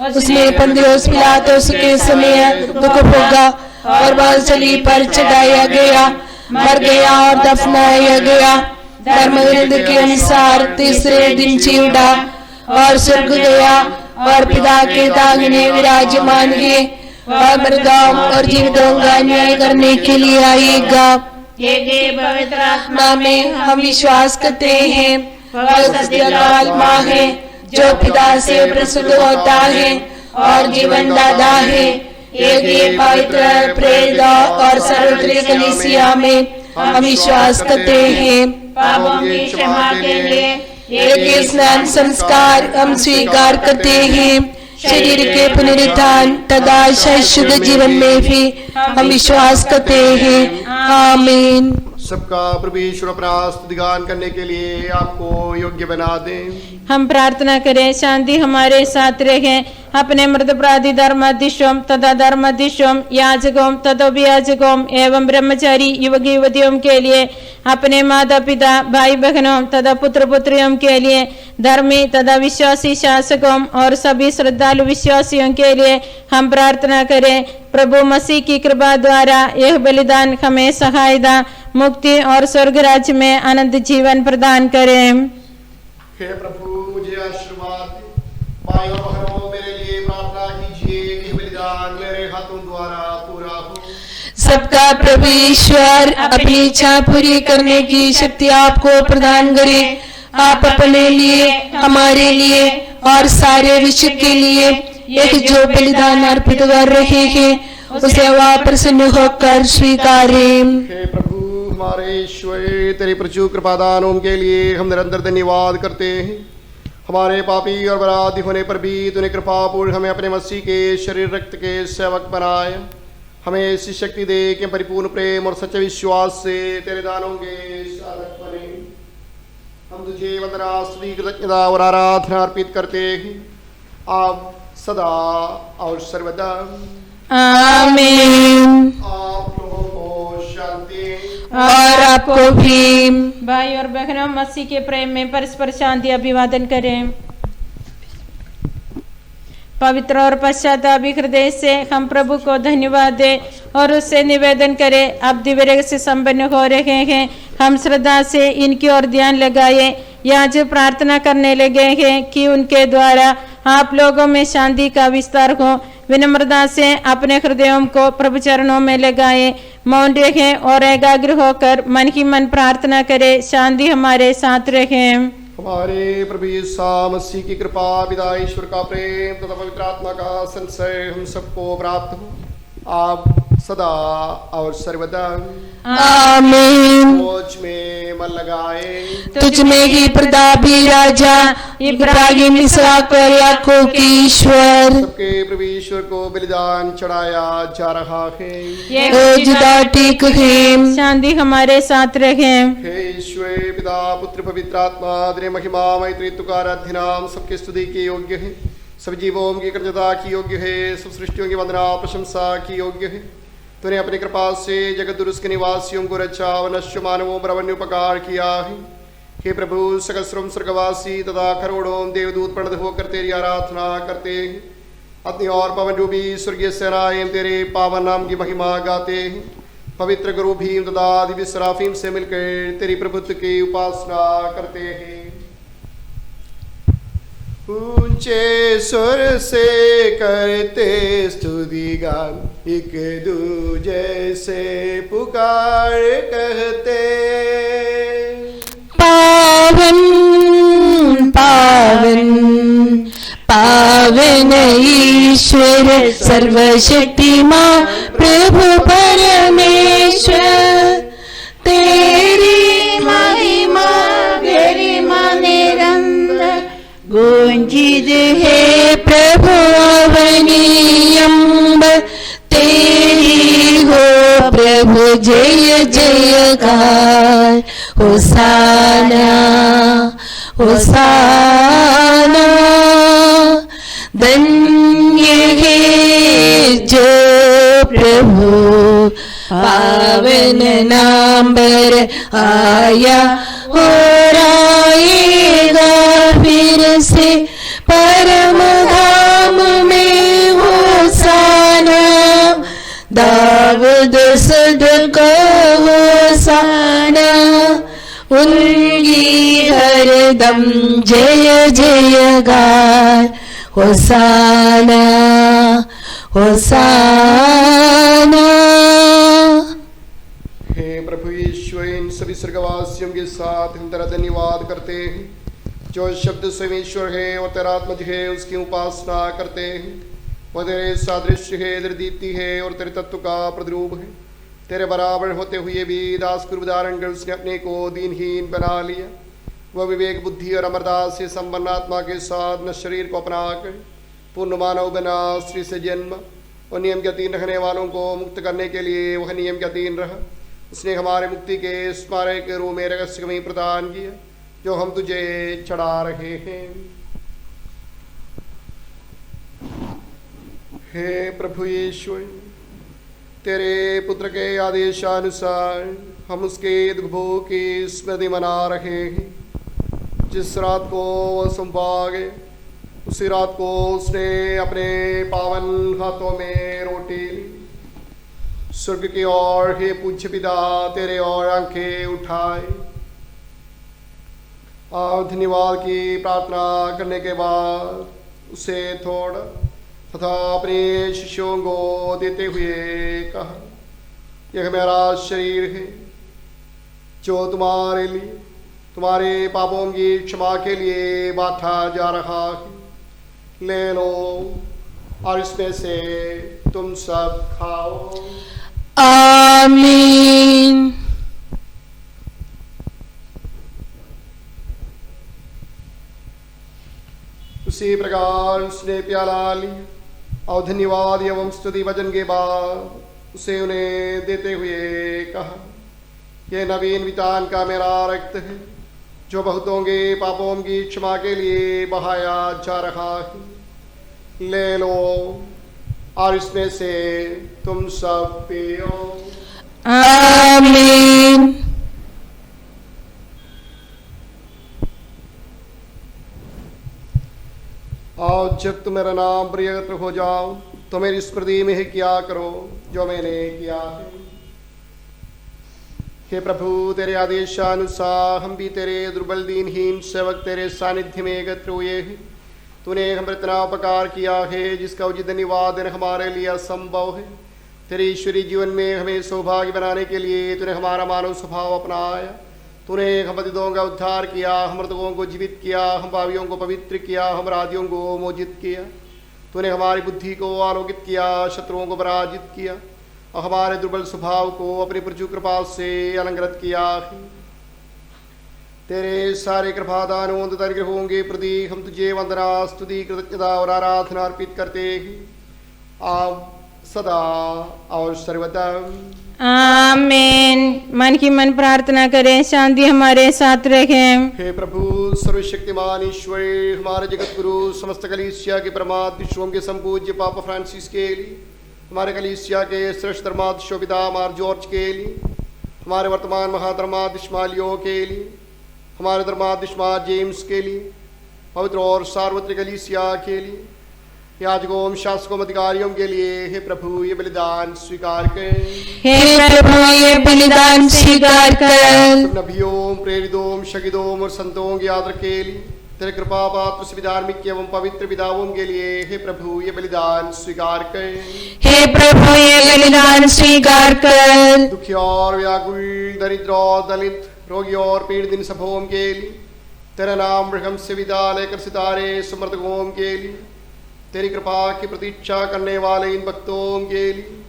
उसने पंतियुस पिलातुस के समय दुख भोगा और बांसुरी पर चढ़ाया गया, मर गया और दफनाया गया। धर्मग्रंथ के अनुसार तीसरे दिन जी उठा और स्वर्ग गया और पिता के दाहिने विराजमान है। और मृतों और जीवितों का न्याय करने के लिए आएगा। ये पवित्र आत्मा में हम विश्वास करते हैं। वह सत्य का आत्मा है जो पिता से प्रसूत होता है और जीवन दाता है। एक ही पवित्र प्रेरित और सर्वोत्तम कलीसिया में हम विश्वास करते हैं। पापों की क्षमा के लिए एक ही स्नान संस्कार हम स्वीकार करते हैं। शरीर के पुनरुत्थान तथा शाश्वत जीवन में भी हम विश्वास करते हैं। आमीन। सबका प्रभु ईश्वर अपना स्तुतिगान करने के लिए आपको योग्य बना दे। हम प्रार्थना करें, शांति हमारे साथ रहे। अपने मृत अपराधी धर्माधीशों तथा धर्माधीशों, याजकों तथा याजकों एवं ब्रह्मचारी युवक युवतियों के लिए, अपने माता पिता भाई बहनों तथा पुत्र पुत्रियों के लिए, धर्मी तथा विश्वासी शासकों और सभी श्रद्धालु विश्वासियों के लिए हम प्रार्थना करें। प्रभु मसीह की कृपा द्वारा यह बलिदान हमें सहायता, मुक्ति और स्वर्ग राज्य में आनंद जीवन प्रदान करें। हे प्रभु, मुझे आशीर्वाद दे। भाई और बहनों, मेरे लिए प्रार्थना कीजिए कि बलिदान मेरे हाथों द्वारा पूरा हो। सबका प्रभु ईश्वर अपनी इच्छा पूरी करने की शक्ति आपको प्रदान करे। आप अपने लिए, हमारे लिए और सारे विश्व के लिए एक जो बलिदान अर्पित कर रहे हैं, उसे वह प्रसन्न होकर स्वीकारें। हे प्रभु हमारे ईश्वर, तेरी प्रचुर कृपादानों के लिए हम निरंतर धन्यवाद करते हैं। हमारे पापी और बराधी होने पर भी तूने कृपापूर्ण हमें अपने मसीह के शरीर रक्त के सेवक बनाया। हमें ऐसी शक्ति दे कि परिपूर्ण प्रेम और सच्चे विश्वास से तेरे दानों के साधक बने। हम तुझे वंदना, स्तुति, कृतज्ञता और आराधना अर्पित करते हैं, आप सदा और सर्वदा। आमीन। आप लोगों को शांति और आपको भी। भाई और बहनों, मसीह के प्रेम में परस्पर शांति अभिवादन करें। पवित्र और पश्चातापी हृदय से हम प्रभु को धन्यवाद दें और उससे निवेदन करें। अब दिव्य से संपन्न हो रहे हैं, हम श्रद्धा से इनकी ओर ध्यान लगाए। यहाँ जो प्रार्थना करने लगे हैं कि उनके द्वारा आप लोगों में शांति का विस्तार हो। विनम्रता से अपने हृदयों को प्रभु चरणों में लगाए, मौन रहें और एकाग्र होकर मन ही मन प्रार्थना करें। शांति हमारे साथ रहे। हमारे प्रभु यीशु मसीह की कृपा, पिता ईश्वर का प्रेम तथा पवित्र आत्मा का संशय हम सबको प्राप्त हो, आप सदा और सर्वदा। आमीन। खोज में मन लगाए, तुझ में ही प्रतापी राजा, इब्राहिम, इसहाक और याकूब की ईश्वर, सबके प्रभु ईश्वर को बलिदान चढ़ाया जा रहा है। ओ जुदा ठीक है। शांति हमारे साथ रहे। हे ईश्वर पिता पुत्र पवित्र आत्मा, तेरे महिमा मैत्री तुकाराध्य नाम सबके स्तुति के योग्य है, सब जीवों की कृतज्ञता की योग्य है, सब सृष्टियों की वंदना प्रशंसा की योग्य है। तूने अपनी कृपा से जगत दुरुस्त के निवासियों को रचा व नश्वर मानवों पर अवन्य उपकार किया है। हे प्रभु, सकस्रम स्वर्गवासी तथा करोड़ों देवदूत प्रणत होकर तेरी आराधना करते हैं। अग्नि और पवन रूपी स्वर्गीय सेनाएं तेरे पावन नाम की महिमा गाते हैं। पवित्र गुरु भीम तथा दिव्य सराफीम से मिलकर तेरी प्रभुत्व की उपासना करते हैं। ऊंचे सुर से करते स्तुति गान, एक दूजे से पुकार कहते, पावन पावन पावन ईश्वर सर्वशक्तिमान प्रभु परमेश्वर, तेरी महिमा निरंतर गूंजित है प्रभु अवनीयम्ब, तेरी हो प्रभु जय जयकार, होसाना होसाना। धन्य है जो प्रभु पावन नाम पर आया और आएगा फिर से परम धाम में, होसाना। दाऊद सदक होसाना, उनकी हरदम जय जयकार, होसाना होसाना। हे प्रभु ईश्वर, इन सभी स्वर्गवासियों के साथ हम तेरा धन्यवाद करते हैं। जो शब्द स्वयं ईश्वर है और तेरा आत्मज है, उसकी उपासना करते हैं। वो तेरे सादृश्य है, तेरी दीप्ति है और तेरे तत्व का प्रतिरूप है। तेरे बराबर होते हुए भी दास को उदाहरण कर उसने अपने को दीनहीन बना लिया। वह विवेक बुद्धि और अमरदास से संपन्न आत्मा के साथ न शरीर को अपना कर पूर्ण मानव बना, स्त्री से जन्म और नियम के अधीन रहने वालों को मुक्त करने के लिए वह नियम के अधीन रहा। उसने हमारे मुक्ति के स्मारक के रूप में रहस्य में प्रदान किया जो हम तुझे चढ़ा रहे हैं। हे प्रभु यीशु, तेरे पुत्र के आदेशानुसार हम उसके दुख भोग की स्मृति मना रहे हैं। जिस रात को वह संभा गए उसी रात को उसने अपने पावन हाथों में रोटी ली, स्वर्ग की ओर हे पूज्य पिता तेरे और आंखें उठाए और धन्यवाद की प्रार्थना करने के बाद उसे थोड़ा तथा अपने शिष्यों को देते हुए कहा, यह मेरा शरीर है जो तुम्हारे लिए तुम्हारे पापों की क्षमा के लिए बांटा जा रहा है। ले लो और इसमें से तुम सब खाओ। आमीन। उसी प्रकार उसने प्याला लिया और धन्यवाद एवं स्तुति वचन के बाद उसे उन्हें देते हुए कहा, यह नवीन वितान का मेरा रक्त है जो बहुतों के पापों की क्षमा के लिए बहाया जा रहा है। ले लो और इसमें से तुम सब पियो। आमीन। और जब तुम मेरा नाम प्रियत्र हो जाओ तो मेरी स्मृति में ही किया करो जो मैंने किया है। हे प्रभु, तेरे आदेशानुसार हम भी तेरे दुर्बल दीनहीन सेवक तेरे सानिध्य में एकत्र हुए हैं। तूने हम पर इतना उपकार किया है जिसका उचित धन्यवाद देना हमारे लिए असंभव है। तेरे ईश्वरीय जीवन में हमें सौभाग्य बनाने के लिए तूने हमारा मानव स्वभाव अपनाया। तूने हम पतितों का उद्धार किया, हम मृतकों को जीवित किया, हम पापियों को पवित्र किया, हम अपराधियों को मोचित किया। तूने हमारी बुद्धि को आलोकित किया, शत्रुओं को पराजित किया और हमारे दुर्बल स्वभाव को अपनी प्रचुर कृपा से अलंकृत किया है। तेरे सारे कृपादानों तथा अनुग्रहों के प्रति हम तुझे वंदना, स्तुति, कृतज्ञता और आराधना अर्पित करते हैं आप सदा और सर्वदा। आमीन। मन की मन प्रार्थना करें, शांति हमारे साथ रहे। हे प्रभु सर्वशक्तिमान ईश्वर, हमारे जगत गुरु समस्त कलीसिया के परमात्मा के संपूज्य पापा फ्रांसिस के लिए, हमारे कलीसिया के श्रेष्ठ धर्माध्यक्ष पिता मार जॉर्ज के लिए, हमारे वर्तमान महाधर्माध्यक्ष मालियो के लिए, हमारे धर्माध्यक्ष मार जेम्स के लिए, पवित्र और सार्वत्रिक कलीसिया के लिए, याजकों शासकों अधिकारियों के लिए हे प्रभु ये बलिदान स्वीकार करें। हे प्रभु ये बलिदान स्वीकार कर। सब नबियों, प्रेरितों, शहीदों और संतों की आदर के लिए, तेरे कृपा पात्र सभी धार्मिक एवं पवित्र पिताओं के लिए हे प्रभु ये बलिदान स्वीकार करें। हे प्रभु ये बलिदान स्वीकार कर। दुखी और व्याकुल, दरिद्र और दलित, रोगी और पीड़ित सबों के लिए, तेरा नाम ब्रह्म से विदा लेकर सितारे समर्थकों के लिए, तेरी कृपा की प्रतीक्षा करने वाले इन भक्तों के लिए,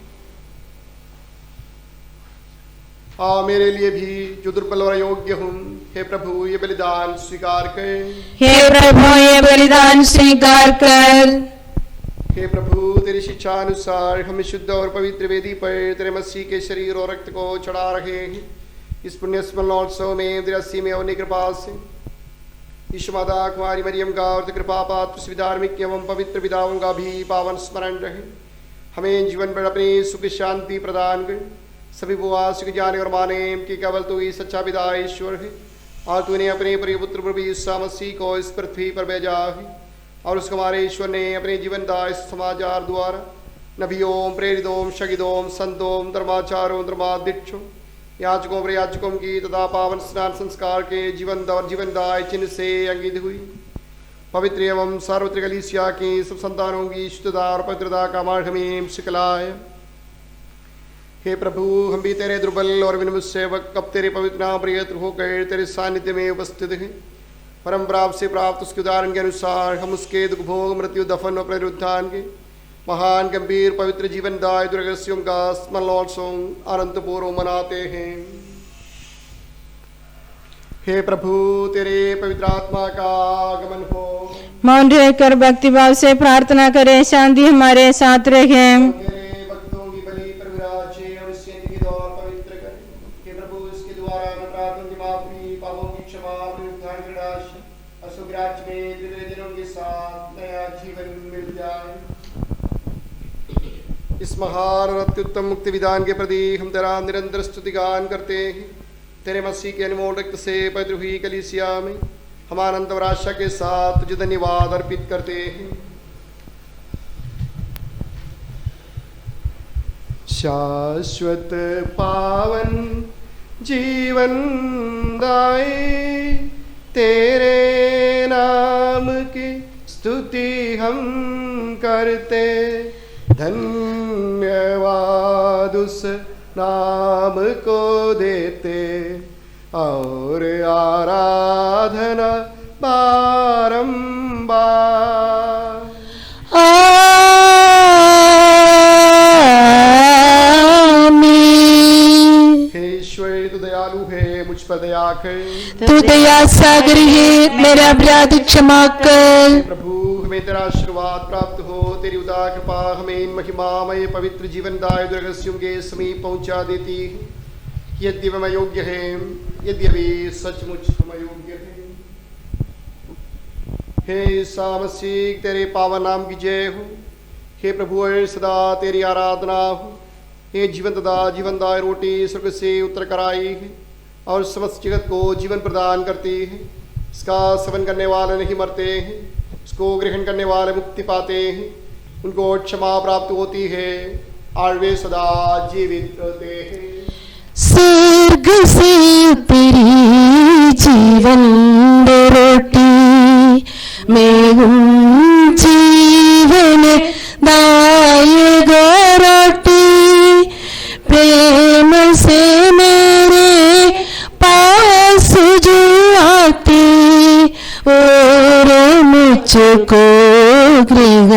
मेरे लिए भी जो दुर्बल और अयोग्य हूँ, हे प्रभु ये बलिदान स्वीकार कर। हे प्रभु ये बलिदान स्वीकार कर। हे प्रभु तेरी शिक्षा अनुसार हम शुद्ध और पवित्र वेदी पर तेरे मसीह के शरीर और रक्त को चढ़ा रहे हैं। इस पुण्य स्मरणोत्सव में तेरे अस्सी में होने कृपा से यीशु माता कुमारी मरियम का और कृपा पात्र सभी धार्मिक एवं पवित्र पिताओं का भी पावन स्मरण रहे। हमें जीवन पर अपनी सुख शांति प्रदान कर। सभी उपवास के जाने और माने कि केवल तू ही सच्चा पिता ईश्वर है और तूने अपने प्रिय पुत्र प्रभु यीशु मसीह को इस पृथ्वी पर भेजा है और उसको हमारे ईश्वर ने अपने जीवन दास समाचार द्वारा नबियों, प्रेरितों, शहीदों, संतों, धर्माचारों, धर्माध्यक्षों, याजकों, प्रयाजकों की तथा पावन स्नान संस्कार के जीवनदाय चिन्ह से अंकित हुई पवित्र एवं सार्वत्रिक कलीसिया की सब संतानों की शुद्धता और पवित्रता का मार्ग हमें सिखलाए। हे प्रभु हम भी तेरे दुर्बल और विनम्र सेवक अब तेरे पवित्र नाम प्रियत्र होकर तेरे सानिध्य में उपस्थित हैं। परम प्राप्त से प्राप्त उसके उदाहरण के अनुसार हम उसके दुख भोग, मृत्यु, दफन और पुनरुत्थान के महान गंभीर पवित्र जीवनदायी दुर्गस्यों का स्मरणोत्सव अनंत पूर्व मनाते हैं। हे प्रभु, तेरे पवित्र आत्मा का आगमन हो। मौन रहकर भक्तिभाव से प्रार्थना करें, शांति हमारे साथ रहे। तेरे भक्तों की बलि पर विराजे और इसके द्वार पवित्र करें। हे प्रभु, इसके द्वारा अपराधों की माफी, पापों की क्षमा, पुनरुत्थान की राशि और सुग्राच में दिव्य दिनों के साथ नया जीवन मिल जाए। इस महान और अत्युत्तम मुक्ति विधान के प्रति हम तेरा निरंतर स्तुतिगान करते हैं। तेरे मसीह के अनमोल रक्त से पवित्र हुई कलीसिया में हम आनंद और आशा के साथ तुझे धन्यवाद अर्पित करते हैं। शाश्वत पावन जीवन दाए तेरे नाम की स्तुति हम करते, धन्यवाद उस नाम को देते और आराधना बारंबार। आमीन। हे ईश्वर, तू दयालु है, मुझ पर दया कर। तू दया सागर है, मेरा अपराध क्षमा कर। प्रभु, हमें तेरा आशीर्वाद प्राप्त हो। तेरी उदार कृपा हमें इन महिमामय पवित्र जीवनदायी रहस्यों के समीप पहुंचा देती है। यद्यपि हम अयोग्य हैं, यद्यपि सचमुच हम अयोग्य हैं। हे ईसा मसीह, तेरे पावन नाम की जय हो। हे प्रभु, सदा तेरी आराधना हो। हे जीवनदायी रोटी स्वर्ग से उतर कर आई है और समस्त जगत को जीवन प्रदान करती है। इसका सेवन करने वाले नहीं मरते हैं, इसको ग्रहण करने वाले मुक्ति पाते हैं। उनको क्षमा प्राप्त होती है और वे सदा जीवित रहते हैं। स्वर्ग से तेरी जीवन रोटी मैं हूँ, जीवन दायक रोटी प्रेम से मेरे पास जो आती और मुझको गृह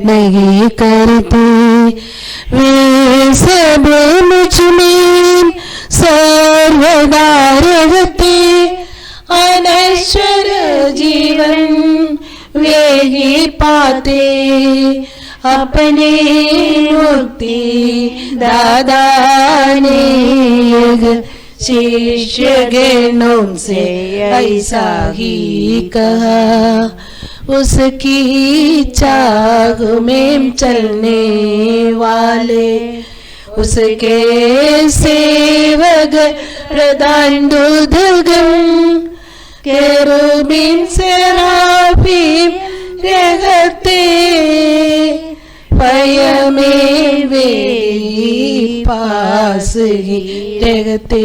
नहीं करती, वे सब मुझ में सर्वदा रहते, अनश्वर जीवन वे ही पाते, अपने मुक्ति दादा ने शिष्य गणों से ऐसा ही कहा, उसकी चाग में चलने वाले उसके सेवक प्रधान दूधगम केरूबीन सेराफीम रहते, भय में वे पास ही रहते।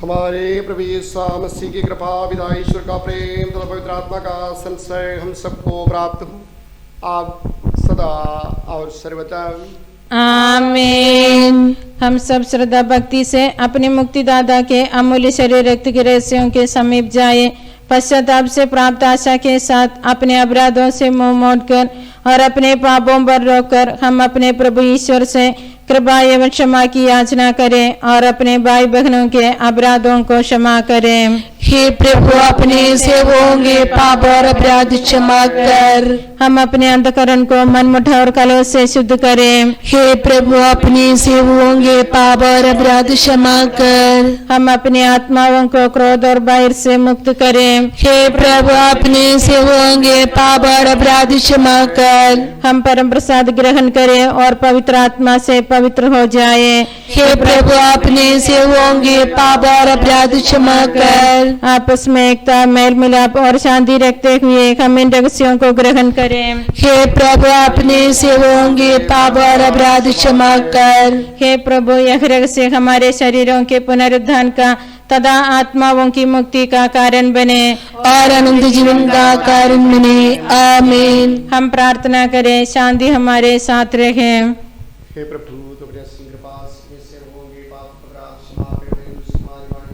हमारे प्रभु यीशु मसीह की कृपा, पिता ईश्वर का प्रेम तथा पवित्र आत्मा का संशय हम सबको प्राप्त हो, आप सदा और सर्वदा। आमीन। हम सब श्रद्धा भक्ति से अपने मुक्तिदाता के अमूल्य शरीर रक्त के रहस्यों के समीप जाए। पश्चाताप से प्राप्त आशा के साथ अपने अपराधों से मुंह मोड़कर और अपने पापों पर रोककर हम अपने प्रभु ईश्वर से कृपा एवं क्षमा की याचना करें और अपने भाई बहनों के अपराधों को क्षमा करें। हे प्रभु, अपने सेवकों के पाप और अपराध क्षमा कर। हम अपने अंतःकरण को मनमुठा और कलह से शुद्ध करें। हे प्रभु, अपने सेवकों के पाप और अपराध क्षमा कर। हम अपनी आत्माओं को क्रोध और बैर से मुक्त करें। हे प्रभु, अपने सेवकों के पाप और अपराध क्षमा कर। हम परम प्रसाद ग्रहण करें और पवित्र आत्मा से पवित्र हो जाए। हे प्रभु, अपने सेवकों के पाप और अपराध क्षमा कर। आपस में एकता, मेल मिलाप और शांति रखते हुए हम इन रहस्यों को ग्रहण करें। हे प्रभु, अपने सेवकों के पाप और अपराध क्षमा कर। हे प्रभु, यह रहस्य हमारे शरीरों के पुनरुद्धान का तथा आत्माओं की मुक्ति का कारण बने और अनंत जीवन का कारण बने। आमीन। हम प्रार्थना करें, शांति हमारे साथ रहे। हे प्रभु, तो अपने असीम कृपा से होंगे पाप अपराध क्षमा कर दे, उस हमारी वाणी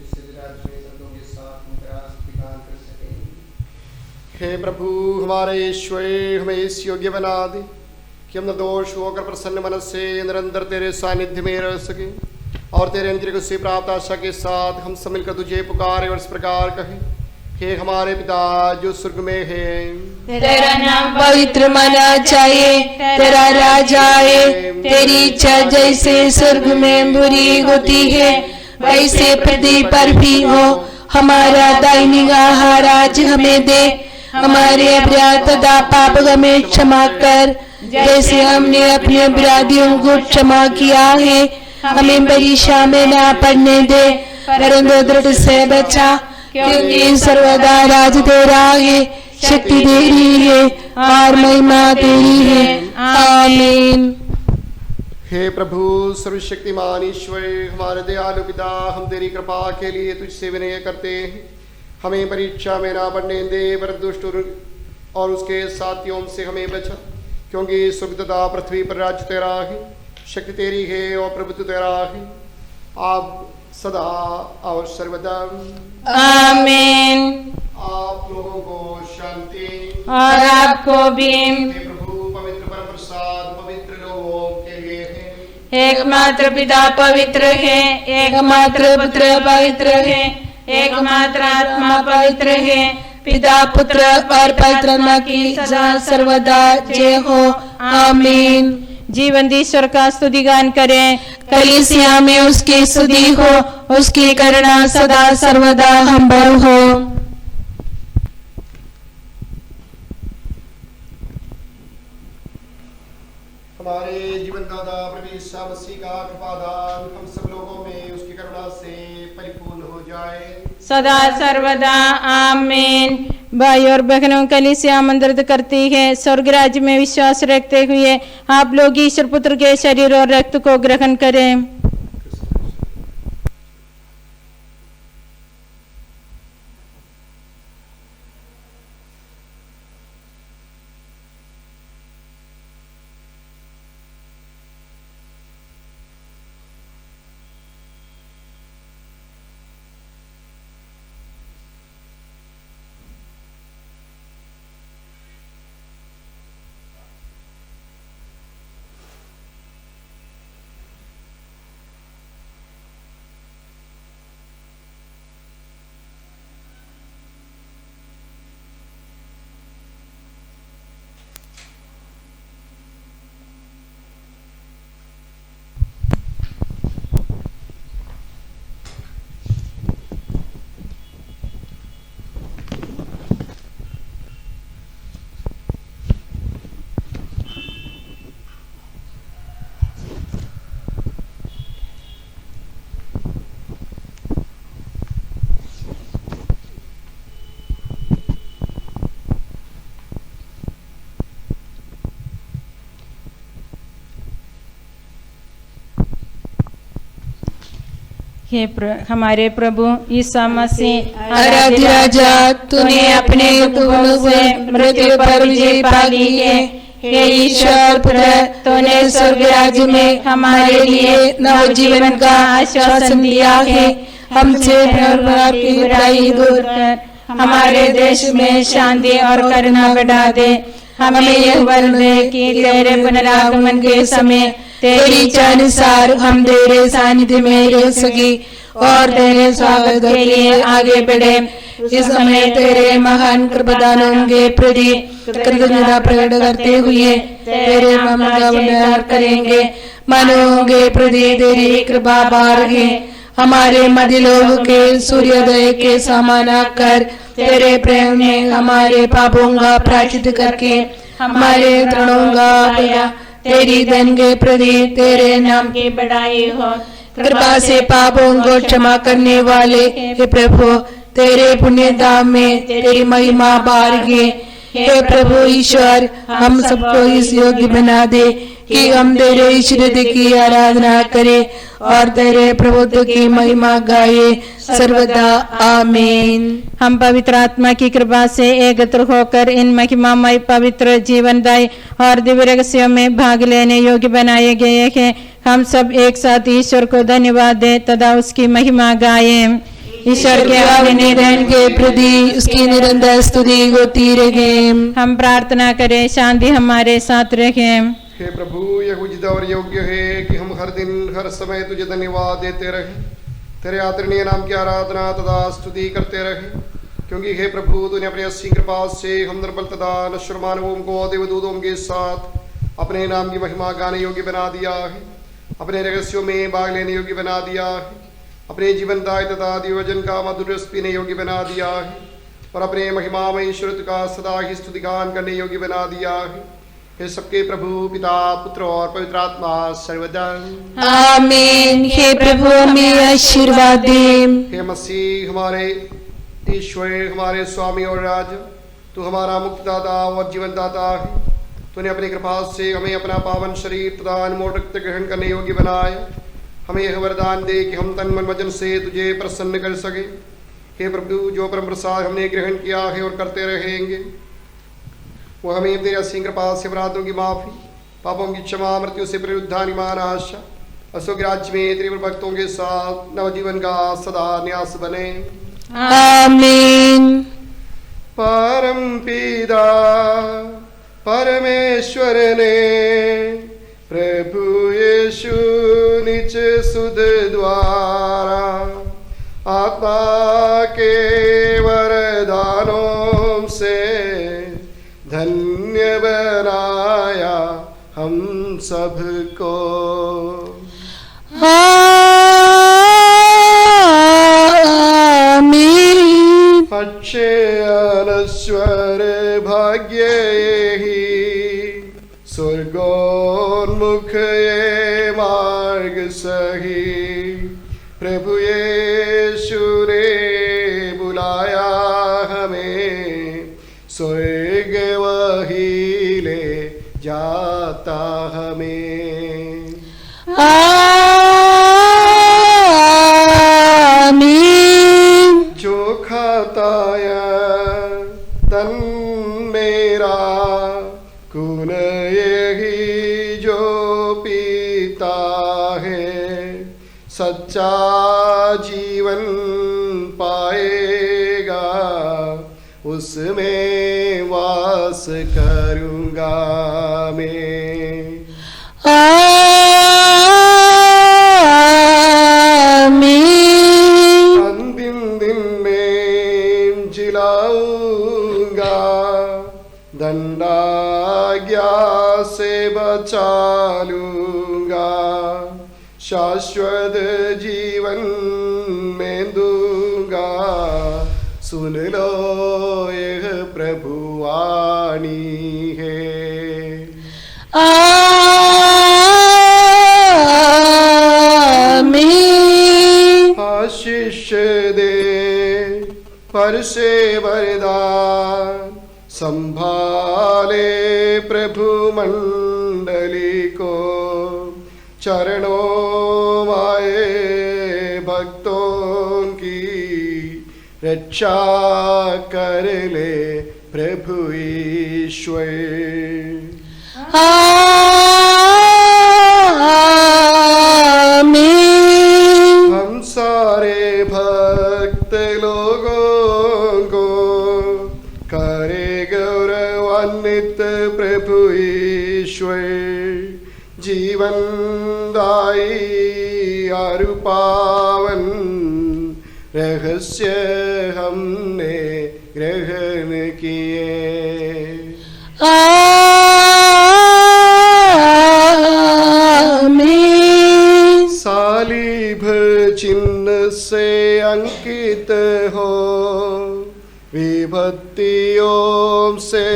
जिससे राज्य में संतों के साथ हम तेरा स्तुतिगान कर सकें। हे प्रभु हमारे ईश्वर, हमें इस योग्य बना दे कि हम निर्दोष होकर प्रसन्न मन से निरंतर तेरे सानिध्य में रह सके और तेरे अनुग्रह से प्राप्त आशा के साथ हम सब मिलकर तुझे पुकारे और इस प्रकार कहें, हे हमारे पिता जो स्वर्ग में है, तेरा नाम पवित्र माना जाए, तेरा राज आए, तेरी इच्छा जैसे स्वर्ग में बुरी होती है वैसे पृथ्वी पर भी हो। हमारा दैनिक आहार आज हमें दे, हमारे अपराध तथा पाप हमें क्षमा कर जैसे हमने अपने अपराधियों को क्षमा किया है। हमें परीक्षा में ना पड़ने दे परंतु दृढ़ से बचा, क्योंकि सर्वदा राज तेरा है, शक्ति तेरी है और महिमा तेरी है। आमीन। हे प्रभु सर्वशक्तिमान ईश्वर, हमारे दयालु पिता, हम तेरी कृपा के लिए तुझसे विनय करते हैं। हमें परीक्षा में ना पड़ने दे पर दुष्ट और उसके साथियों से हमें बचा, क्योंकि स्वर्ग तथा पृथ्वी पर राज्य तेरा है, शक्ति तेरी है और प्रभुत्व तेरा है, आप सदा और सर्वदा। आमीन। आप लोगों को शांति। और आपको भी। हे प्रभु पवित्र पर प्रसाद पवित्र लोगों के लिए है। एकमात्र पिता पवित्र है, एकमात्र पुत्र पवित्र है, एकमात्र आत्मा पवित्र है। पिता पुत्र और पवित्र आत्मा की सदा सर्वदा जय हो। आमीन। जीवन ईश्वर का स्तुति गान करें, कलीसिया में उसकी स्तुति हो, उसकी करुणा सदा सर्वदा हम पर हो। हमारे जीवन दाता प्रभु यीशु मसीह का कृपादान हम सब लोगों में उसकी करुणा से परिपूर्ण हो जाए सदा सर्वदा। आमीन। भाई और बहनों, कलीसिया आमंत्रित करती है स्वर्ग राज्य में विश्वास रखते हुए आप लोग ईश्वर पुत्र के शरीर और रक्त को ग्रहण करें। हमारे प्रभु ईसा मसीह आराध्य राजा, तूने अपने गुणों से मृत्यु पर विजय पा ली है। हे ईश्वर पुत्र, तूने स्वर्ग राज्य में हमारे लिए नवजीवन का आश्वासन दिया है। हमसे की बुराई दूर कर हमारे देश में शांति और करुणा बढ़ा दे। हमें यह बल दे कि तेरे पुनरागमन के समय तेरी इच्छा अनुसार हम तेरे सानिध्य में रह सके और तेरे स्वागत के लिए आगे बढ़े। इस समय तेरे महान कृपादानों के प्रति कृतज्ञता प्रकट करते हुए तेरे नाम का वंदन करेंगे। मानवों के प्रति तेरी कृपा पार है। हमारे मध्य लोग के सूर्योदय के समान कर तेरे प्रेम में हमारे पापों का प्रायश्चित करके हमारे तृणों का भया तेरी धन के प्रति तेरे नाम की बढ़ाई हो। कृपा से पापों को क्षमा करने वाले हे प्रभु, तेरे पुण्य धाम में तेरी महिमा बार है। हे प्रभु ईश्वर, हम सबको इस योग्य बना दे कि हम तेरे ईश्वर की आराधना करें और तेरे प्रभुत्व की महिमा गाए सर्वदा। आमीन। हम पवित्र आत्मा की कृपा से एकत्र होकर इन महिमामय पवित्र जीवनदायी और दिव्य रहस्यों में भाग लेने योग्य बनाए गए हैं। हम सब एक साथ ईश्वर को धन्यवाद दें तथा उसकी महिमा गाएं। ईश्वर के निधन के प्रति उसकी निरंतर स्तुति होती रहे। हम प्रार्थना करें, शांति हमारे साथ रहे। हे प्रभु, यह उचित और योग्य है कि हम हर दिन हर समय तुझे धन्यवाद देते रहे, तेरे आदरणीय नाम की आराधना तथा स्तुति करते रहे, क्योंकि हे प्रभु तूने अपनी असीम कृपा से हम निर्बल तथा नश्वर मानवों को देवदूतों के साथ अपने नाम की महिमा गाने योग्य बना दिया है, अपने रहस्यों में भाग लेने योग्य बना दिया है, अपने जीवनदायी तथा दिवजन का मधुर रस पीने योग्य बना दिया है, और अपने महिमा में ईश्वर का सदा ही स्तुतिगान करने योग्य बना दिया है। हे सबके प्रभु पिता पुत्र और पवित्र आत्मा सर्वदा आमीन। हे प्रभु हमें आशीर्वाद दे। हे मसीह हमारे ईश्वर, हमारे स्वामी और राजा, तू हमारा मुक्तिदाता और जीवनदाता है। तूने अपनी कृपा से हमें अपना पावन शरीर तथा अनमोल रक्त ग्रहण करने योग्य बनाया। हमें यह वरदान दे कि हम तन मन वचन से तुझे प्रसन्न कर सके। हे प्रभु, जो परम प्रसाद हमने ग्रहण किया है और करते रहेंगे, वो हमें तेरी असीम कृपा से अपराधों की माफी, पापों की क्षमा, मृत्यु से पुनरुद्धार, ईमान, आशा, असुख राज्य में तेरे भक्तों के साथ नवजीवन का सदा न्यास बने। आमीन। परम पिता परमेश्वर ने प्रभु यीशु निज सुध द्वारा आत्मा के वरदानों से धन्य बनाया हम सबको। आमीन। अच्छे अनश्वर भाग्य ही स्वर्गोन्मुख ये मार्ग सही, प्रभु यीशु ने बुलाया हमें, स्वर्ग वही ले जाता हमें। आमीन। जो खाता तन मेरा, खून यही जो पीता है, सच्चा जीवन पाएगा, उसमें वास करूँगा मैं। आमीन। अंतिम दिन में जिलाऊंगा, दंडाज्ञा से बचा लूंगा, शाश्वत जीवन में दूंगा। सुन लो यह प्रभु वाणी है। आमीन। आशीष दे पर से वरदान, संभाले प्रभु मंडली को, चरणों आए भक्तों की रक्षा कर ले प्रभु ईश्वर। आमीन। हम सारे भक्त लोगों को करे गौरवान्वित प्रभु ईश्वर, जीवन दाई और पावन रहस्य हमने ग्रहण किए। आमीन। सालीभ चिन्ह से अंकित हो, विभक्तियों से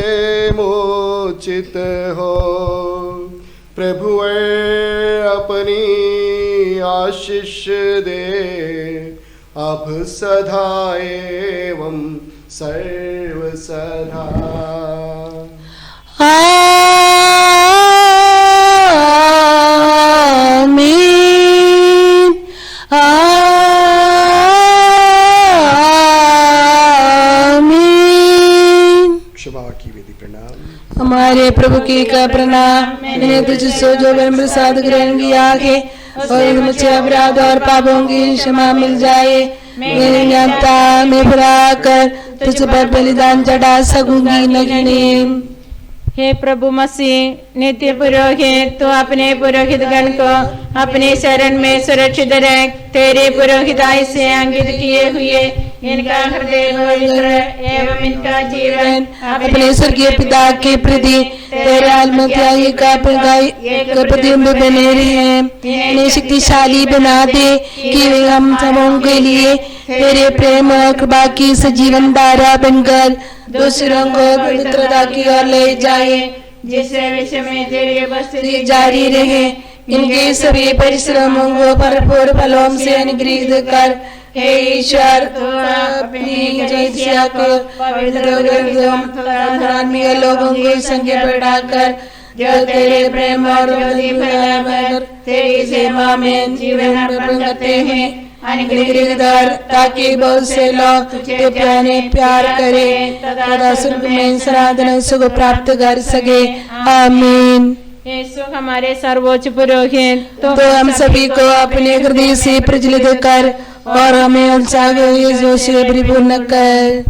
मोचित हो, प्रभु अपनी आशीष दे, अब सदा एवं सर्व सदा। आमीन। आमीन। क्षमा की विधि प्रणाम। हमारे प्रभु की का प्रणाम। मैंने तुझसे जो प्रसाद ग्रहण किया है, और मुझे अपराध और पापों की क्षमा मिल जाए। मेरी ज्ञानता में बुरा कर तुझ पर बलिदान चढ़ा सकूंगी नहीं। हे प्रभु मसीह नित्य पुरोहित, तो अपने पुरोहित गण को अपने शरण में सुरक्षित रख। तेरे पुरोहिताई से अंकित किए हुए इनका हृदय पवित्र एवं इनका जीवन अपने स्वर्गीय पिता के प्रति तेरे आत्मत्यागी का प्रतिबिंब बने रहे। इन्हें शक्तिशाली बना दे कि वे हम सबों के लिए तेरे प्रेम और कृपा की सजीवन धारा बनकर दूसरों को पवित्रता की ओर ले जाए, जिससे विश्व में तेरी उपस्थिति जारी रहे। इनके सभी परिश्रमों को भरपूर फलों से अनुग्रहित कर। हे ईश्वर, तू अपनी जैसिया को पवित्र आत्मीय लोगों को संख्या बढ़ाकर जो तेरे प्रेम और तेरी सेवा में जीवन अर्पण करते हैं अनुग्रहित कर, ताकि बहुत से लोग तुझे प्यार करें तथा स्वर्ग में सनातन सुख प्राप्त कर सके। आमीन। यीशु हमारे सर्वोच्च पुरोहित, तो हम सभी को अपने हृदय से प्रज्वलित कर और हमें उत्साह से परिपूर्ण कर।